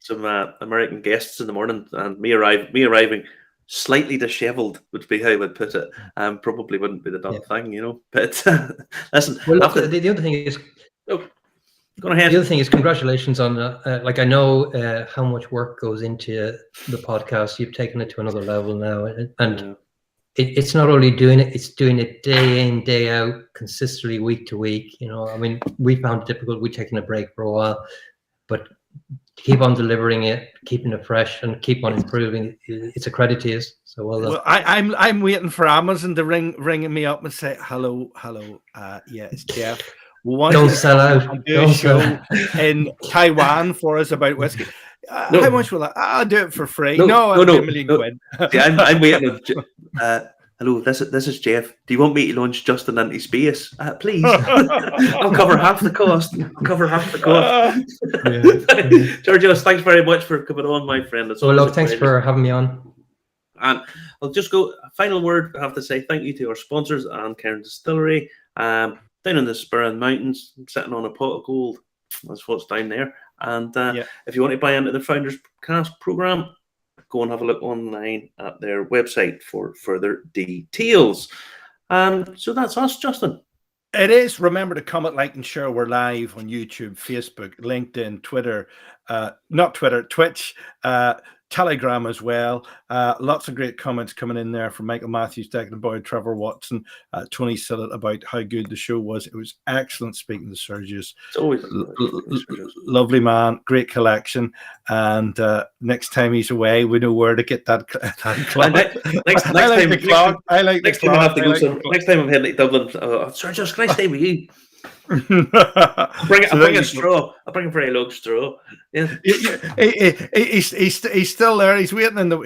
some American guests in the morning, and me arriving slightly dishevelled would be how I would put it. Probably wouldn't be the done thing, you know. But listen, well, look, the other thing is. Oh, go ahead. The other thing is, congratulations on like I know how much work goes into the podcast. You've taken it to another level now, and it's not only doing it; it's doing it day in, day out, consistently, week to week. You know, I mean, we found it difficult. We've taken a break for a while, but keep on delivering it, keeping it fresh, and keep on improving. It's a credit to you. So well done. Well, I'm waiting for Amazon to ringing me up and say hello. Yeah, it's Jeff. Don't sell out. And do a show in Taiwan for us about whiskey. How much will I'll do it for free. No, I'll do a million quid. See, I'm waiting. Hello, this is Jeff. Do you want me to launch Justin into space? Please. I'll cover half the cost. Serghios, thanks very much for coming on, my friend. Thanks for having me on. And I'll just go. Final word. I have to say thank you to our sponsors and Cairn Distillery. Down in the Spurren Mountains, sitting on a pot of gold. That's what's down there. And if you want to buy into the Founders Cast program, go and have a look online at their website for further details. So that's us, Justin. It is. Remember to comment, like, and share. We're live on YouTube, Facebook, LinkedIn, Twitter, Twitch, Telegram as well. Lots of great comments coming in there from Michael Matthews, Declan Boyd, Trevor Watson, Tony Sillett about how good the show was. It was excellent speaking to Serghios. It's always lovely man, great collection. And next time he's away, we know where to get that clock. Next time I'm heading to Dublin, Serghios, can I stay with you? I'll bring a straw. I'll bring a very long straw. Yeah. He's still there. He's waiting in the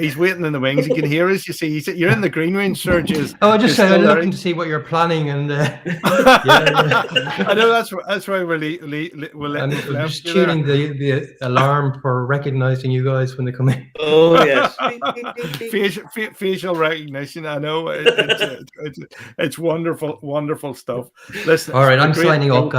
wings. He can hear us. You see, you're in the green room, Serghios. Oh, I just said I'm looking to see what you're planning, and I know that's why we're just tuning the alarm for recognizing you guys when they come in. Oh yes, facial recognition. I know it's wonderful stuff. Listen, all right, I'm signing up.